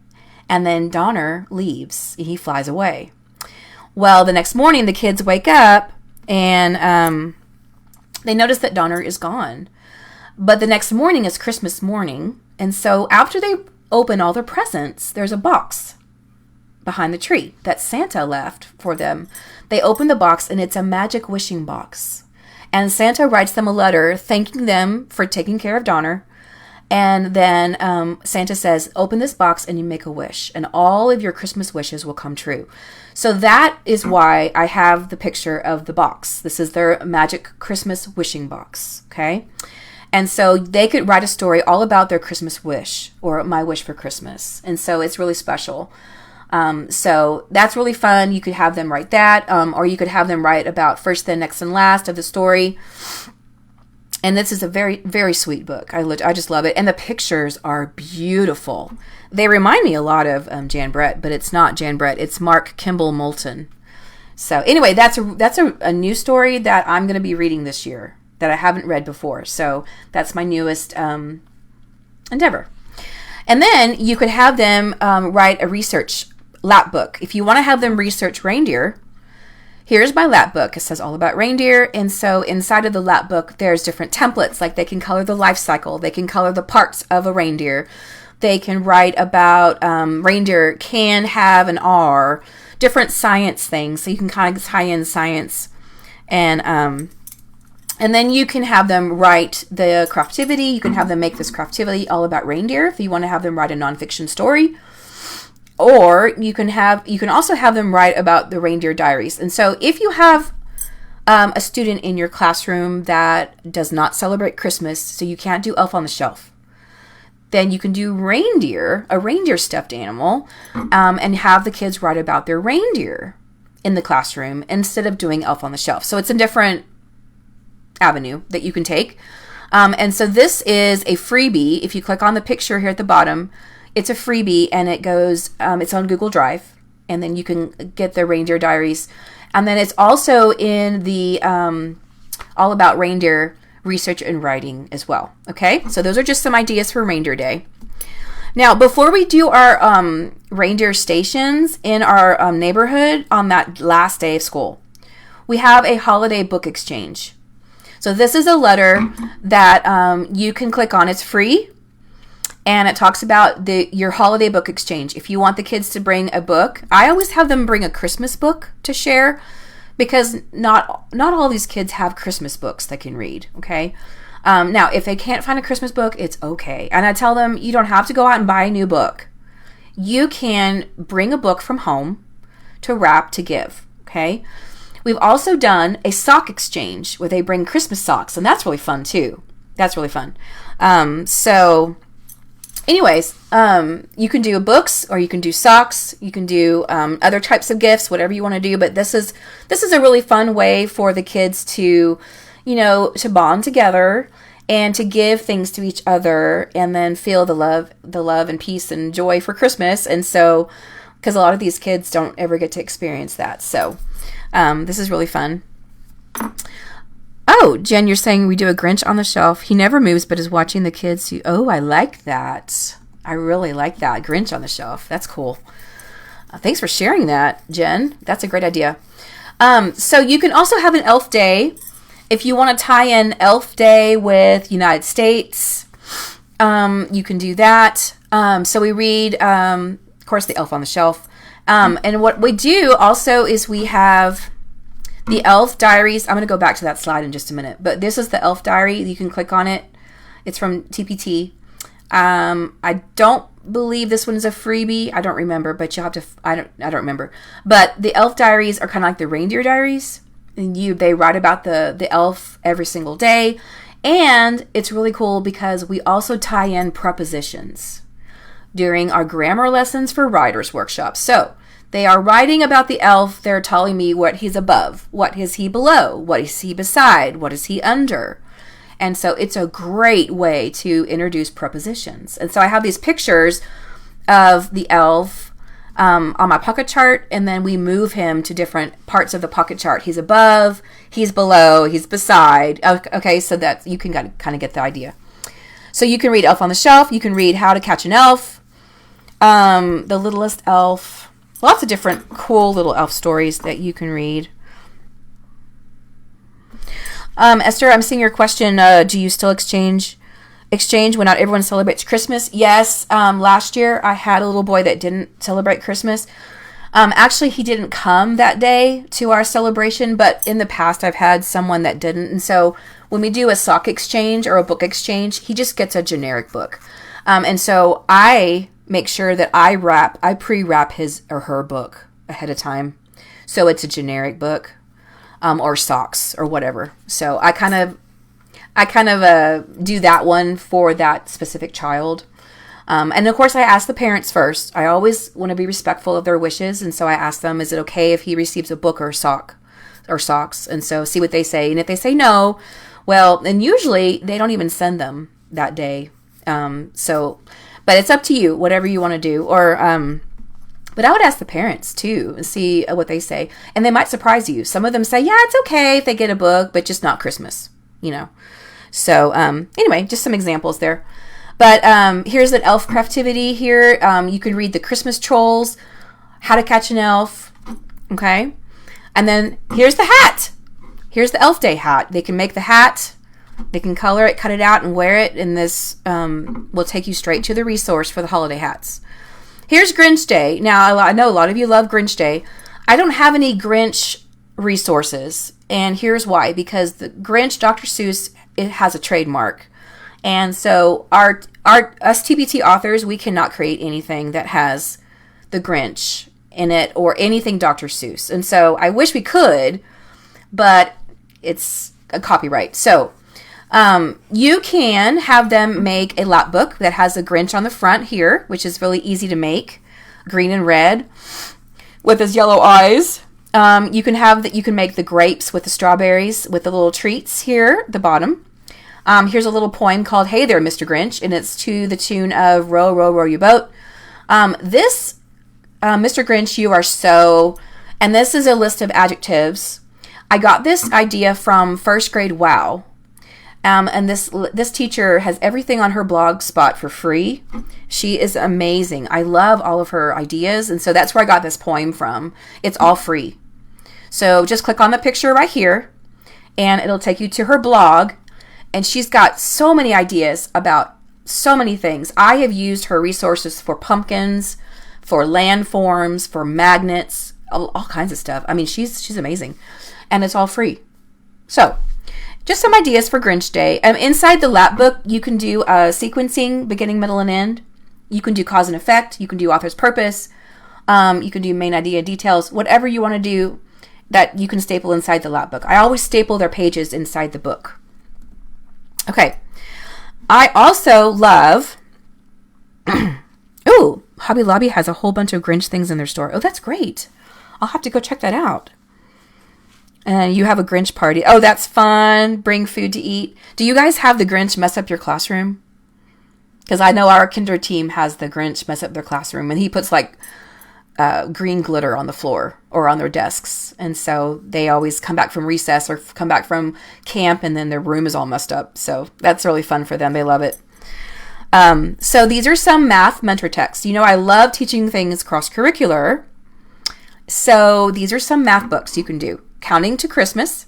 and then Donner leaves. He flies away. Well, the next morning the kids wake up and they notice that Donner is gone. But the next morning is Christmas morning. And so after they open all their presents, there's a box behind the tree that Santa left for them. They open the box and it's a magic wishing box. And Santa writes them a letter thanking them for taking care of Donner. And then Santa says, open this box and you make a wish. And all of your Christmas wishes will come true. So that is why I have the picture of the box. This is their magic Christmas wishing box. Okay? And so they could write a story all about their Christmas wish or my wish for Christmas. And so it's really special. So that's really fun. You could have them write that, or you could have them write about first, then, next, and last of the story. And this is a very, very sweet book. I just love it. And the pictures are beautiful. They remind me a lot of Jan Brett, but it's not Jan Brett. It's Mark Kimball Moulton. So anyway, that's a new story that I'm going to be reading this year that I haven't read before. So that's my newest endeavor. And then you could have them write a research lap book. If you want to have them research reindeer, here's my lap book. It says all about reindeer. And so inside of the lap book, there's different templates. Like they can color the life cycle. They can color the parts of a reindeer. They can write about reindeer can have an R, different science things. So you can kind of tie in science. And then you can have them write the craftivity. You can have them make this craftivity all about reindeer if you want to have them write a nonfiction story. Or you can also have them write about the reindeer diaries. And so if you have a student in your classroom that does not celebrate Christmas, so you can't do Elf on the Shelf, then you can do a reindeer stuffed animal, and have the kids write about their reindeer in the classroom instead of doing Elf on the Shelf. So it's a different avenue that you can take. And so this is a freebie. If you click on the picture here at the bottom, it's a freebie and it goes, it's on Google Drive, and then you can get the reindeer diaries. And then it's also in the All About Reindeer research and writing as well. Okay, so those are just some ideas for Reindeer Day. Now, before we do our reindeer stations in our neighborhood on that last day of school, we have a holiday book exchange. So this is a letter that you can click on. It's free, and it talks about your holiday book exchange. If you want the kids to bring a book, I always have them bring a Christmas book to share, because not all these kids have Christmas books they can read, okay? Now, if they can't find a Christmas book, it's okay. And I tell them, you don't have to go out and buy a new book. You can bring a book from home to wrap to give, okay? We've also done a sock exchange where they bring Christmas socks, and that's really fun too. That's really fun. So anyways, you can do books, or you can do socks. You can do other types of gifts, whatever you want to do. But this is a really fun way for the kids to, to bond together and to give things to each other and then feel the love and peace and joy for Christmas. And so, because a lot of these kids don't ever get to experience that. So this is really fun. Oh, Jen, you're saying we do a Grinch on the shelf. He never moves, but is watching the kids. Oh, I like that. I really like that. Grinch on the shelf. That's cool. Thanks for sharing that, Jen. That's a great idea. So you can also have an Elf Day. If you want to tie in Elf Day with United States, you can do that. So we read, of course, The Elf on the Shelf. And what we do also is we have the Elf Diaries. I'm going to go back to that slide in just a minute. But this is the Elf Diary. You can click on it. It's from TPT. I don't believe this one is a freebie. I don't remember, but you'll have to. I don't remember. But the Elf Diaries are kind of like the Reindeer Diaries. And they write about the elf every single day. And it's really cool because we also tie in prepositions during our grammar lessons for writers workshops. So they are writing about the elf. They're telling me what he's above, what is he below, what is he beside, what is he under. And so it's a great way to introduce prepositions. And so I have these pictures of the elf on my pocket chart, and then we move him to different parts of the pocket chart. He's above, he's below, he's beside. Okay, so that you can kind of get the idea. So you can read Elf on the Shelf. You can read How to Catch an Elf, The Littlest Elf. Lots of different cool little elf stories that you can read. Esther, I'm seeing your question. Do you still exchange when not everyone celebrates Christmas? Yes. Last year I had a little boy that didn't celebrate Christmas. Actually, he didn't come that day to our celebration, but in the past I've had someone that didn't. And so when we do a sock exchange or a book exchange, he just gets a generic book. And so I make sure that I pre-wrap his or her book ahead of time. So it's a generic book, or socks or whatever. So I kind of do that one for that specific child. And of course I ask the parents first. I always want to be respectful of their wishes. And so I ask them, is it okay if he receives a book or socks? And so see what they say. And if they say no, well, and usually they don't even send them that day. But it's up to you, whatever you want to do. But I would ask the parents too and see what they say. And they might surprise you. Some of them say, yeah, it's okay if they get a book, but just not Christmas, So anyway, just some examples there. But here's an elf craftivity here. You can read The Christmas Trolls, How to Catch an Elf. Okay. And then here's the hat. Here's the Elf Day hat. They can make the hat. They can color it, cut it out, and wear it. And this will take you straight to the resource for the holiday hats. Here's Grinch Day. Now, I know a lot of you love Grinch Day. I don't have any Grinch resources. And here's why. Because the Grinch, Dr. Seuss, it has a trademark. And so us TBT authors, we cannot create anything that has the Grinch in it or anything Dr. Seuss. And so I wish we could, but it's a copyright. So you can have them make a lap book that has a Grinch on the front here, which is really easy to make, green and red, with his yellow eyes. You can make the grapes with the strawberries with the little treats here at the bottom. Here's a little poem called Hey There, Mr. Grinch, and it's to the tune of Row, Row, Row Your Boat. This, Mr. Grinch, you are so, and this is a list of adjectives. I got this idea from first grade WOW. And this teacher has everything on her blog spot for free. She is amazing. I love all of her ideas, and so that's where I got this poem from. It's all free. So just click on the picture right here, and it'll take you to her blog. And she's got so many ideas about so many things. I have used her resources for pumpkins, for landforms, for magnets, all kinds of stuff. I mean, she's amazing. And it's all free. So, just some ideas for Grinch Day. Inside the lap book, you can do sequencing, beginning, middle, and end. You can do cause and effect. You can do author's purpose. You can do main idea, details. Whatever you want to do that you can staple inside the lap book. I always staple their pages inside the book. Okay. I also love... Ooh, Hobby Lobby has a whole bunch of Grinch things in their store. Oh, that's great. I'll have to go check that out. And you have a Grinch party. Oh, that's fun. Bring food to eat. Do you guys have the Grinch mess up your classroom? Because I know our kinder team has the Grinch mess up their classroom. And he puts like green glitter on the floor or on their desks. And so they always come back from recess or come back from camp and then their room is all messed up. So that's really fun for them. They love it. So these are some math mentor texts. You know, I love teaching things cross-curricular. So these are some math books you can do. Counting to Christmas.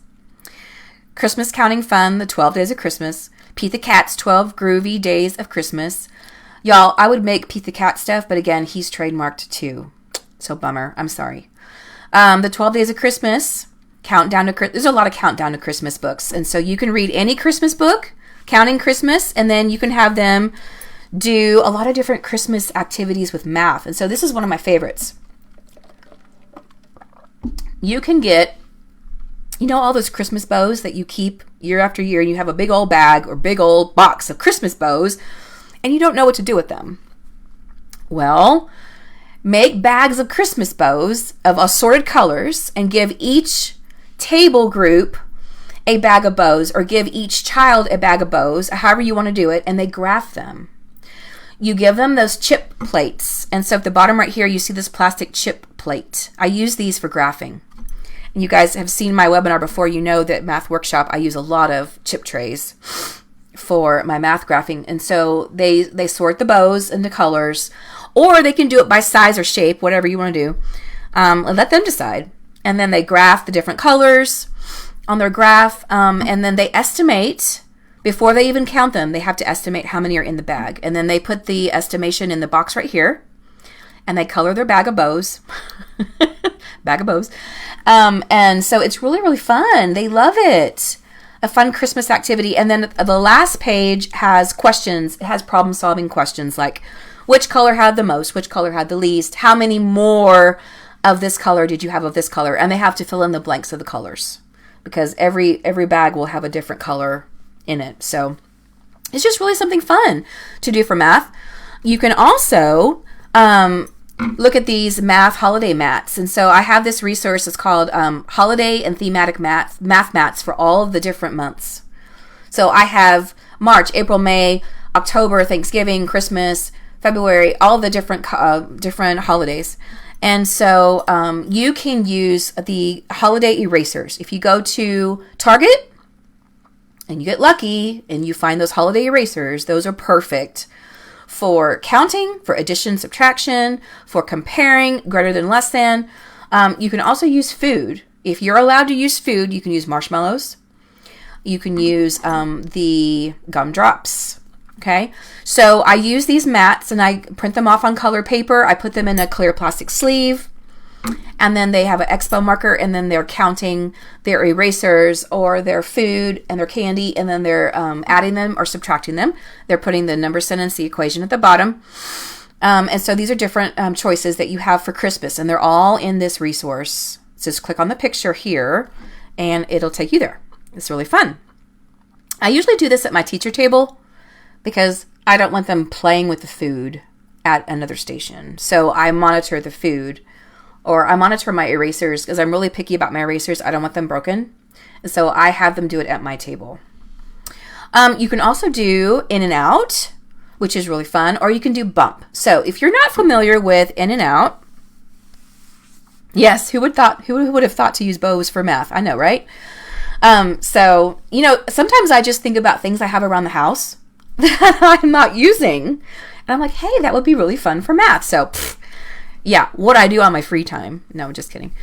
Christmas Counting Fun, the 12 Days of Christmas. Pete the Cat's 12 Groovy Days of Christmas. Y'all, I would make Pete the Cat stuff, but again, he's trademarked too. So bummer. I'm sorry. The 12 Days of Christmas. Countdown to There's a lot of Countdown to Christmas books. And so you can read any Christmas book, Counting Christmas, and then you can have them do a lot of different Christmas activities with math. And so this is one of my favorites. You can get, you know, all those Christmas bows that you keep year after year, and you have a big old bag or big old box of Christmas bows, and you don't know what to do with them. Well, make bags of Christmas bows of assorted colors and give each table group a bag of bows, or give each child a bag of bows, however you want to do it, and they graph them. You give them those chip plates. And so at the bottom right here, you see this plastic chip plate. I use these for graphing. And you guys have seen my webinar before. You know that Math Workshop, I use a lot of chip trays for my math graphing. And so they sort the bows into colors, or they can do it by size or shape, whatever you want to do. And let them decide. And then they graph the different colors on their graph. And then they estimate, before they even count them, they have to estimate how many are in the bag. And then they put the estimation in the box right here. And they color their bag of bows. Bag of bows. And so it's really, really fun. They love it. A fun Christmas activity. And then the last page has questions. It has problem-solving questions like, which color had the most? Which color had the least? How many more of this color did you have of this color? And they have to fill in the blanks of the colors, because every bag will have a different color in it. So it's just really something fun to do for math. You can also look at these math holiday mats. And so I have this resource. It's called Holiday and Thematic Math Mats for all of the different months. So I have March, April, May, October, Thanksgiving, Christmas, February, all the different holidays. And so you can use the holiday erasers. If you go to Target and you get lucky and you find those holiday erasers, those are perfect for counting, for addition, subtraction, for comparing, greater than, less than. You can also use food. If you're allowed to use food, you can use marshmallows. You can use the gumdrops. Okay, so I use these mats and I print them off on colored paper. I put them in a clear plastic sleeve, and then they have an expo marker, and then they're counting their erasers or their food and their candy, and then they're adding them or subtracting them. They're putting the number sentence, the equation at the bottom. And so these are different choices that you have for Christmas, and they're all in this resource. So just click on the picture here, and it'll take you there. It's really fun. I usually do this at my teacher table, because I don't want them playing with the food at another station. So I monitor the food, or I monitor my erasers, because I'm really picky about my erasers. I don't want them broken. And so I have them do it at my table. You can also do in and out, which is really fun, or you can do bump. So if you're not familiar with in and out, yes, who would have thought to use bows for math? I know, right? So, you know, sometimes I just think about things I have around the house that I'm not using, and I'm like, hey, that would be really fun for math. So yeah, what I do on my free time. No, just kidding.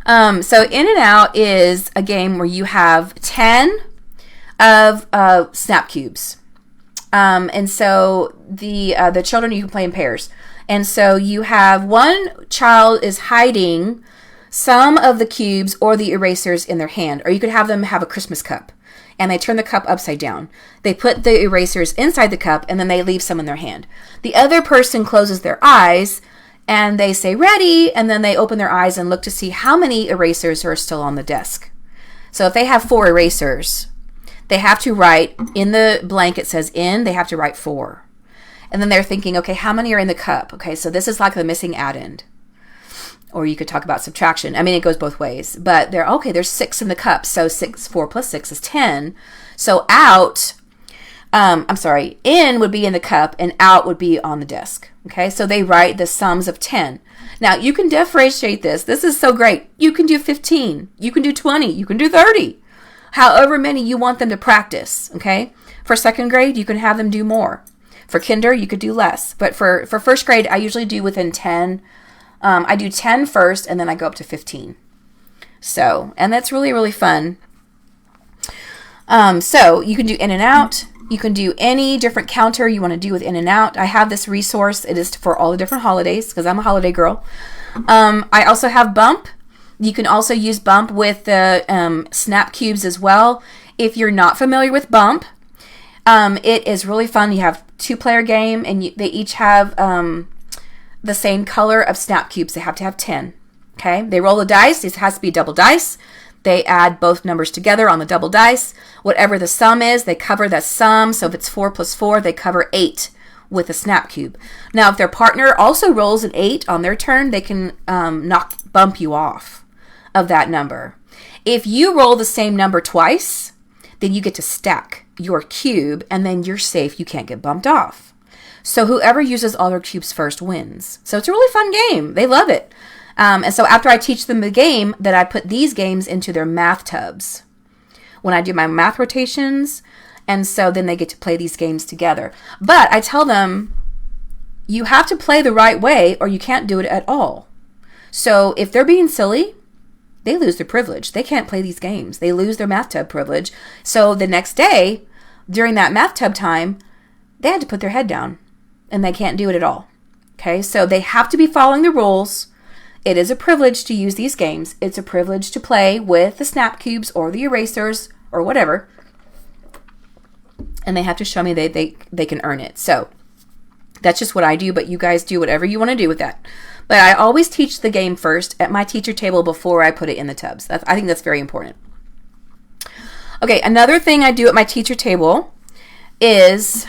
So in and out is a game where you have 10 of snap cubes, and so the children, you can play in pairs, and so you have one child is hiding some of the cubes or the erasers in their hand, or you could have them have a Christmas cup. And they turn the cup upside down. They put the erasers inside the cup, and then they leave some in their hand. The other person closes their eyes, and they say, ready, and then they open their eyes and look to see how many erasers are still on the desk. So if they have 4 erasers, they have to write, in the blank it says in, they have to write 4. And then they're thinking, okay, how many are in the cup? Okay, so this is like the missing add-end. Or you could talk about subtraction. I mean, it goes both ways. But there's 6 in the cup. So 4 plus 6 is 10. So in would be in the cup and out would be on the desk. Okay, so they write the sums of 10. Now, you can differentiate this. This is so great. You can do 15. You can do 20. You can do 30. However many you want them to practice. Okay, for second grade, you can have them do more. For kinder, you could do less. But for first grade, I usually do within 10. I do 10 first, and then I go up to 15. So, and that's really, really fun. So you can do in and out. You can do any different counter you want to do with in and out. I have this resource. It is for all the different holidays because I'm a holiday girl. I also have bump. You can also use bump with the snap cubes as well. If you're not familiar with bump, it is really fun. You have 2-player game, and they each have the same color of snap cubes. They have to have 10. Okay, they roll the dice. It has to be double dice. They add both numbers together on the double dice. Whatever the sum is, they cover that sum. So if it's 4 plus 4, they cover 8 with a snap cube. Now, if their partner also rolls an 8 on their turn, they can bump you off of that number. If you roll the same number twice, then you get to stack your cube, and then you're safe. You can't get bumped off. So whoever uses all their cubes first wins. So it's a really fun game. They love it. And so after I teach them the game, then I put these games into their math tubs when I do my math rotations. And so then they get to play these games together. But I tell them, you have to play the right way or you can't do it at all. So if they're being silly, they lose their privilege. They can't play these games. They lose their math tub privilege. So the next day, during that math tub time, they had to put their head down and they can't do it at all. Okay, so they have to be following the rules. It is a privilege to use these games. It's a privilege to play with the snap cubes or the erasers or whatever. And they have to show me they can earn it. So that's just what I do, but you guys do whatever you want to do with that. But I always teach the game first at my teacher table before I put it in the tubs. I think that's very important. Okay, another thing I do at my teacher table is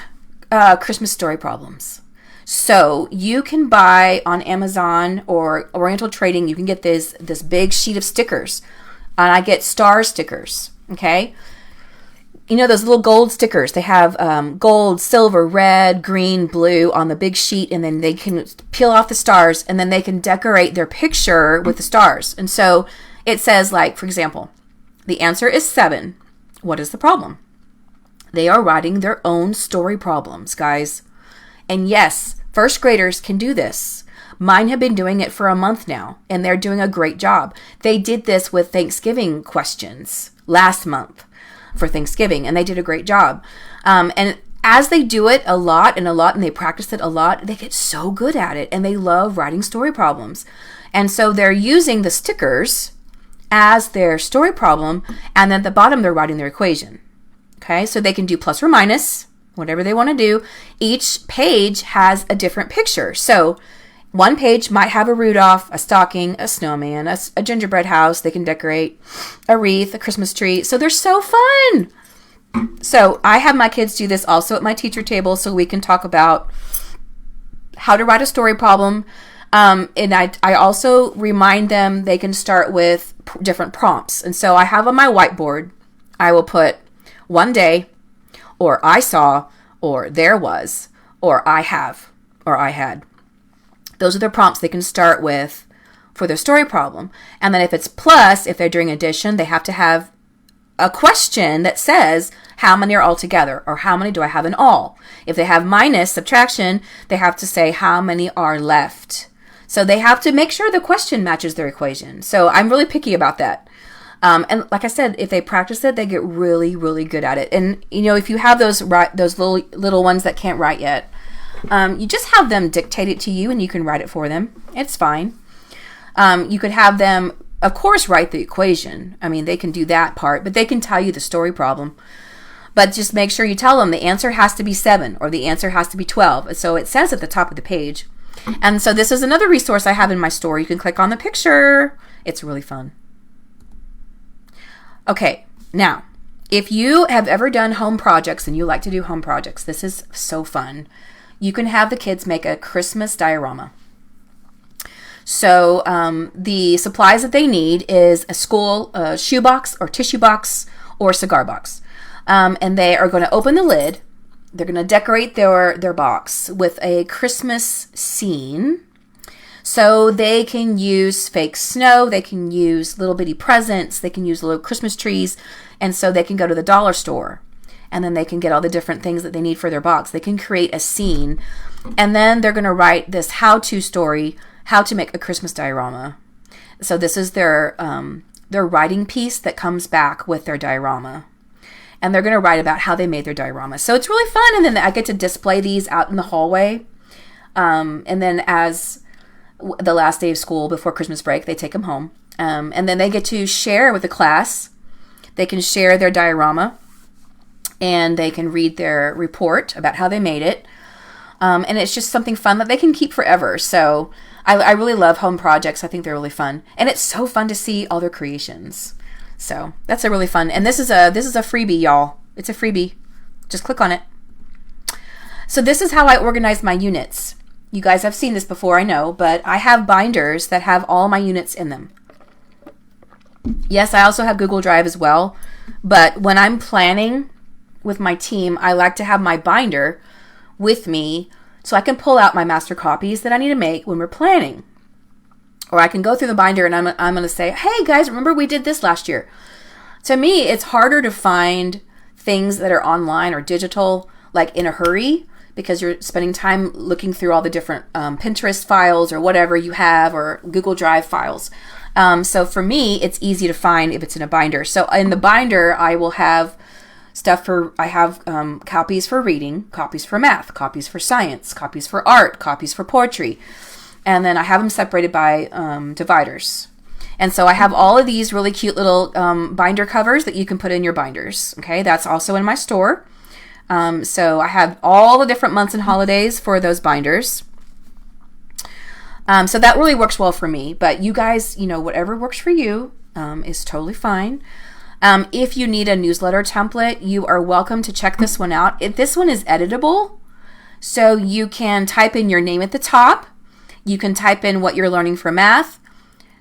Christmas story problems. So you can buy on Amazon or Oriental Trading, you can get this big sheet of stickers. And I get star stickers, okay? You know those little gold stickers? They have gold, silver, red, green, blue on the big sheet, and then they can peel off the stars, and then they can decorate their picture with the stars. And so it says, like, for example, the answer is 7. What is the problem? They are writing their own story problems, guys. And yes, first graders can do this. Mine have been doing it for a month now, and they're doing a great job. They did this with Thanksgiving questions last month for Thanksgiving, and they did a great job. And as they do it a lot, and they practice it a lot, they get so good at it, and they love writing story problems. And so they're using the stickers as their story problem, and then at the bottom they're writing their equation. Okay, so they can do plus or minus, whatever they want to do. Each page has a different picture. So one page might have a Rudolph, a stocking, a snowman, a gingerbread house. They can decorate a wreath, a Christmas tree. So they're so fun. So I have my kids do this also at my teacher table so we can talk about how to write a story problem. And I also remind them they can start with different prompts. And so I have on my whiteboard, I will put one day, or I saw, or there was, or I have, or I had. Those are the prompts they can start with for their story problem. And then if it's plus, if they're doing addition, they have to have a question that says how many are all together, or how many do I have in all. If they have minus, subtraction, they have to say how many are left. So they have to make sure the question matches their equation. So I'm really picky about that. And like I said, if they practice it, they get really, really good at it. And, you know, if you have those little ones that can't write yet, you just have them dictate it to you and you can write it for them. It's fine. You could have them, of course, write the equation. I mean, they can do that part, but they can tell you the story problem. But just make sure you tell them the answer has to be 7 or the answer has to be 12. So it says at the top of the page. And so this is another resource I have in my store. You can click on the picture. It's really fun. Okay, now, if you have ever done home projects and you like to do home projects, this is so fun. You can have the kids make a Christmas diorama. So the supplies that they need is a school shoebox or tissue box or cigar box. And they are going to open the lid. They're going to decorate their box with a Christmas scene. So they can use fake snow, they can use little bitty presents, they can use little Christmas trees, and so they can go to the dollar store and then they can get all the different things that they need for their box. They can create a scene, and then they're going to write this how-to story, how to make a Christmas diorama. So this is their writing piece that comes back with their diorama. And they're going to write about how they made their diorama. So it's really fun, and then I get to display these out in the hallway. And then as the last day of school before Christmas break, they take them home. And then they get to share with the class. They can share their diorama and they can read their report about how they made it. And it's just something fun that they can keep forever. So I really love home projects. I think they're really fun. And it's so fun to see all their creations. So that's a really fun. And this is a freebie, y'all. It's a freebie. Just click on it. So this is how I organize my units. You guys have seen this before, I know, but I have binders that have all my units in them. Yes, I also have Google Drive as well, but when I'm planning with my team, I like to have my binder with me so I can pull out my master copies that I need to make when we're planning. Or I can go through the binder and I'm going to say, hey guys, remember we did this last year. To me, it's harder to find things that are online or digital, like in a hurry, because you're spending time looking through all the different Pinterest files or whatever you have, or Google Drive files. So for me, it's easy to find if it's in a binder. So in the binder, I will have copies for reading, copies for math, copies for science, copies for art, copies for poetry. And then I have them separated by dividers. And so I have all of these really cute little binder covers that you can put in your binders. Okay, that's also in my store. So I have all the different months and holidays for those binders. So that really works well for me. But you guys, whatever works for you is totally fine. If you need a newsletter template, you are welcome to check this one out. This one is editable. So you can type in your name at the top. You can type in what you're learning for math,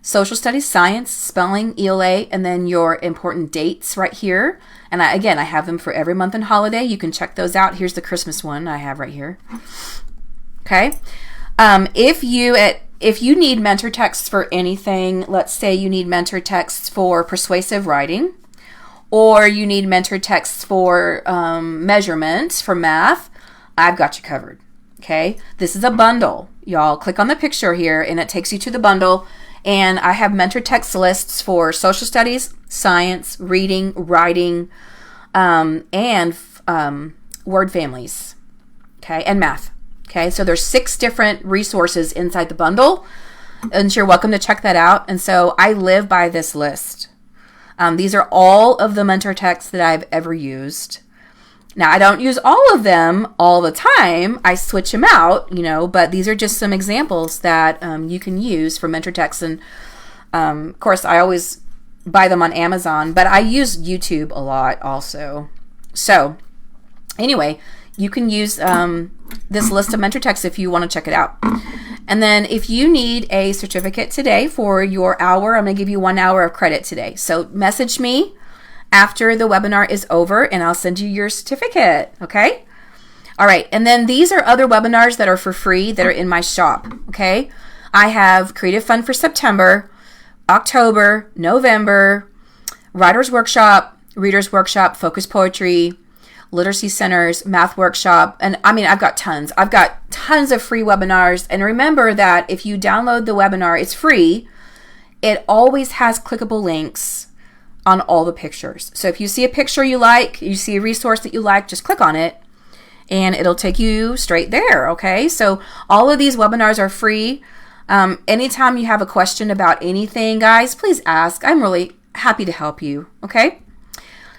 social studies, science, spelling, ELA, and then your important dates right here. And I have them for every month and holiday. You can check those out. Here's the Christmas one I have right here. Okay. If you need mentor texts for anything, let's say you need mentor texts for persuasive writing, or you need mentor texts for measurements for math, I've got you covered. Okay. This is a bundle. Y'all click on the picture here and it takes you to the bundle. And I have mentor text lists for social studies, science, reading, writing, and word families, okay, and math. Okay, so there's 6 different resources inside the bundle, and you're welcome to check that out. And so I live by this list. These are all of the mentor texts that I've ever used. Now, I don't use all of them all the time. I switch them out, but these are just some examples that you can use for mentor texts. And of course, I always buy them on Amazon, but I use YouTube a lot also. So anyway, you can use this list of mentor texts if you want to check it out. And then if you need a certificate today for your hour, I'm going to give you 1 hour of credit today. So message me after the webinar is over and I'll send you your certificate. Okay. All right. And then these are other webinars that are for free that are in my shop. Okay. I have Creative Fun for September, October, November, Writer's Workshop, Reader's Workshop, Focus Poetry, Literacy Centers, Math Workshop. And I've got tons. I've got tons of free webinars. And remember that if you download the webinar, it's free. It always has clickable links on all the pictures. So if you see a picture you like, you see a resource that you like, just click on it and it'll take you straight there. Okay. So all of these webinars are free. Anytime you have a question about anything, guys, please ask. I'm really happy to help you. Okay.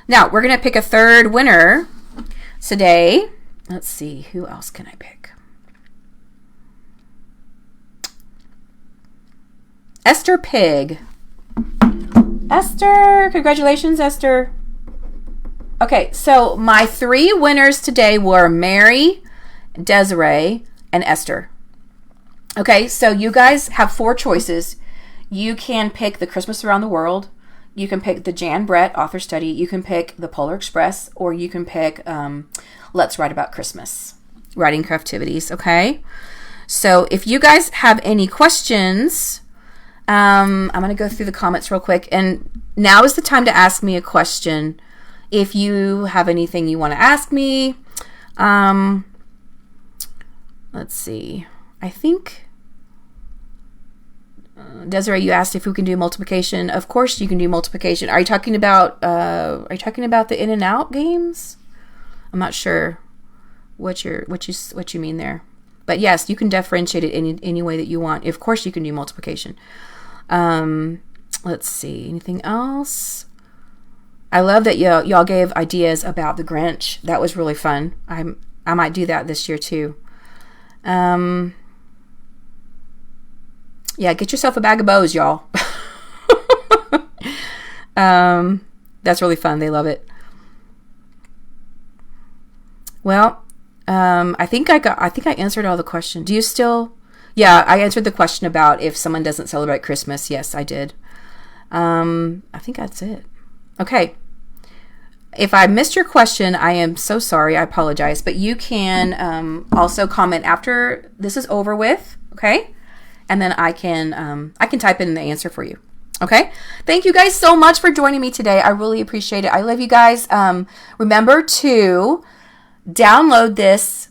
Now we're going to pick a third winner today. Let's see. Who else can I pick? Esther Pig. Esther, congratulations, Esther. Okay, so my 3 winners today were Mary, Desiree, and Esther. Okay, so you guys have 4 choices. You can pick The Christmas Around the World. You can pick the Jan Brett author study. You can pick the Polar Express, or you can pick Let's Write About Christmas, writing craftivities. Okay, so if you guys have any questions, I'm going to go through the comments real quick, and now is the time to ask me a question. If you have anything you want to ask me, let's see. I think Desiree, you asked if we can do multiplication. Of course, you can do multiplication. Are you talking about the In and Out games? I'm not sure what you mean there, but yes, you can differentiate it any way that you want. Of course, you can do multiplication. Let's see. Anything else? I love that y'all gave ideas about the Grinch. That was really fun. I might do that this year too. Yeah, get yourself a bag of bows, y'all. That's really fun. They love it. Well, I think I answered all the questions. Do you still? Yeah, I answered the question about if someone doesn't celebrate Christmas. Yes, I did. I think that's it. Okay. If I missed your question, I am so sorry. I apologize. But you can also comment after this is over with. Okay. And then I can type in the answer for you. Okay. Thank you guys so much for joining me today. I really appreciate it. I love you guys. Remember to download this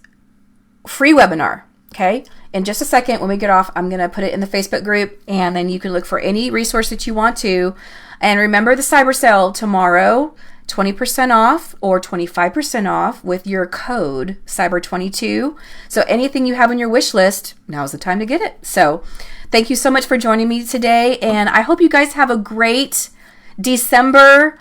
free webinar. Okay. In just a second, when we get off, I'm going to put it in the Facebook group, and then you can look for any resource that you want to. And remember the cyber sale tomorrow, 20% off or 25% off with your code Cyber22. So anything you have on your wish list, now's the time to get it. So thank you so much for joining me today, and I hope you guys have a great December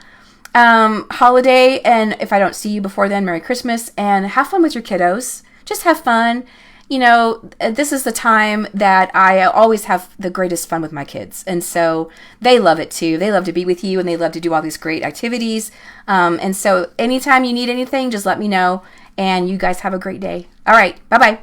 holiday. And if I don't see you before then, Merry Christmas, and have fun with your kiddos. Just have fun. You know, this is the time that I always have the greatest fun with my kids. And so they love it too. They love to be with you, and they love to do all these great activities. And so anytime you need anything, just let me know. And you guys have a great day. All right. Bye-bye.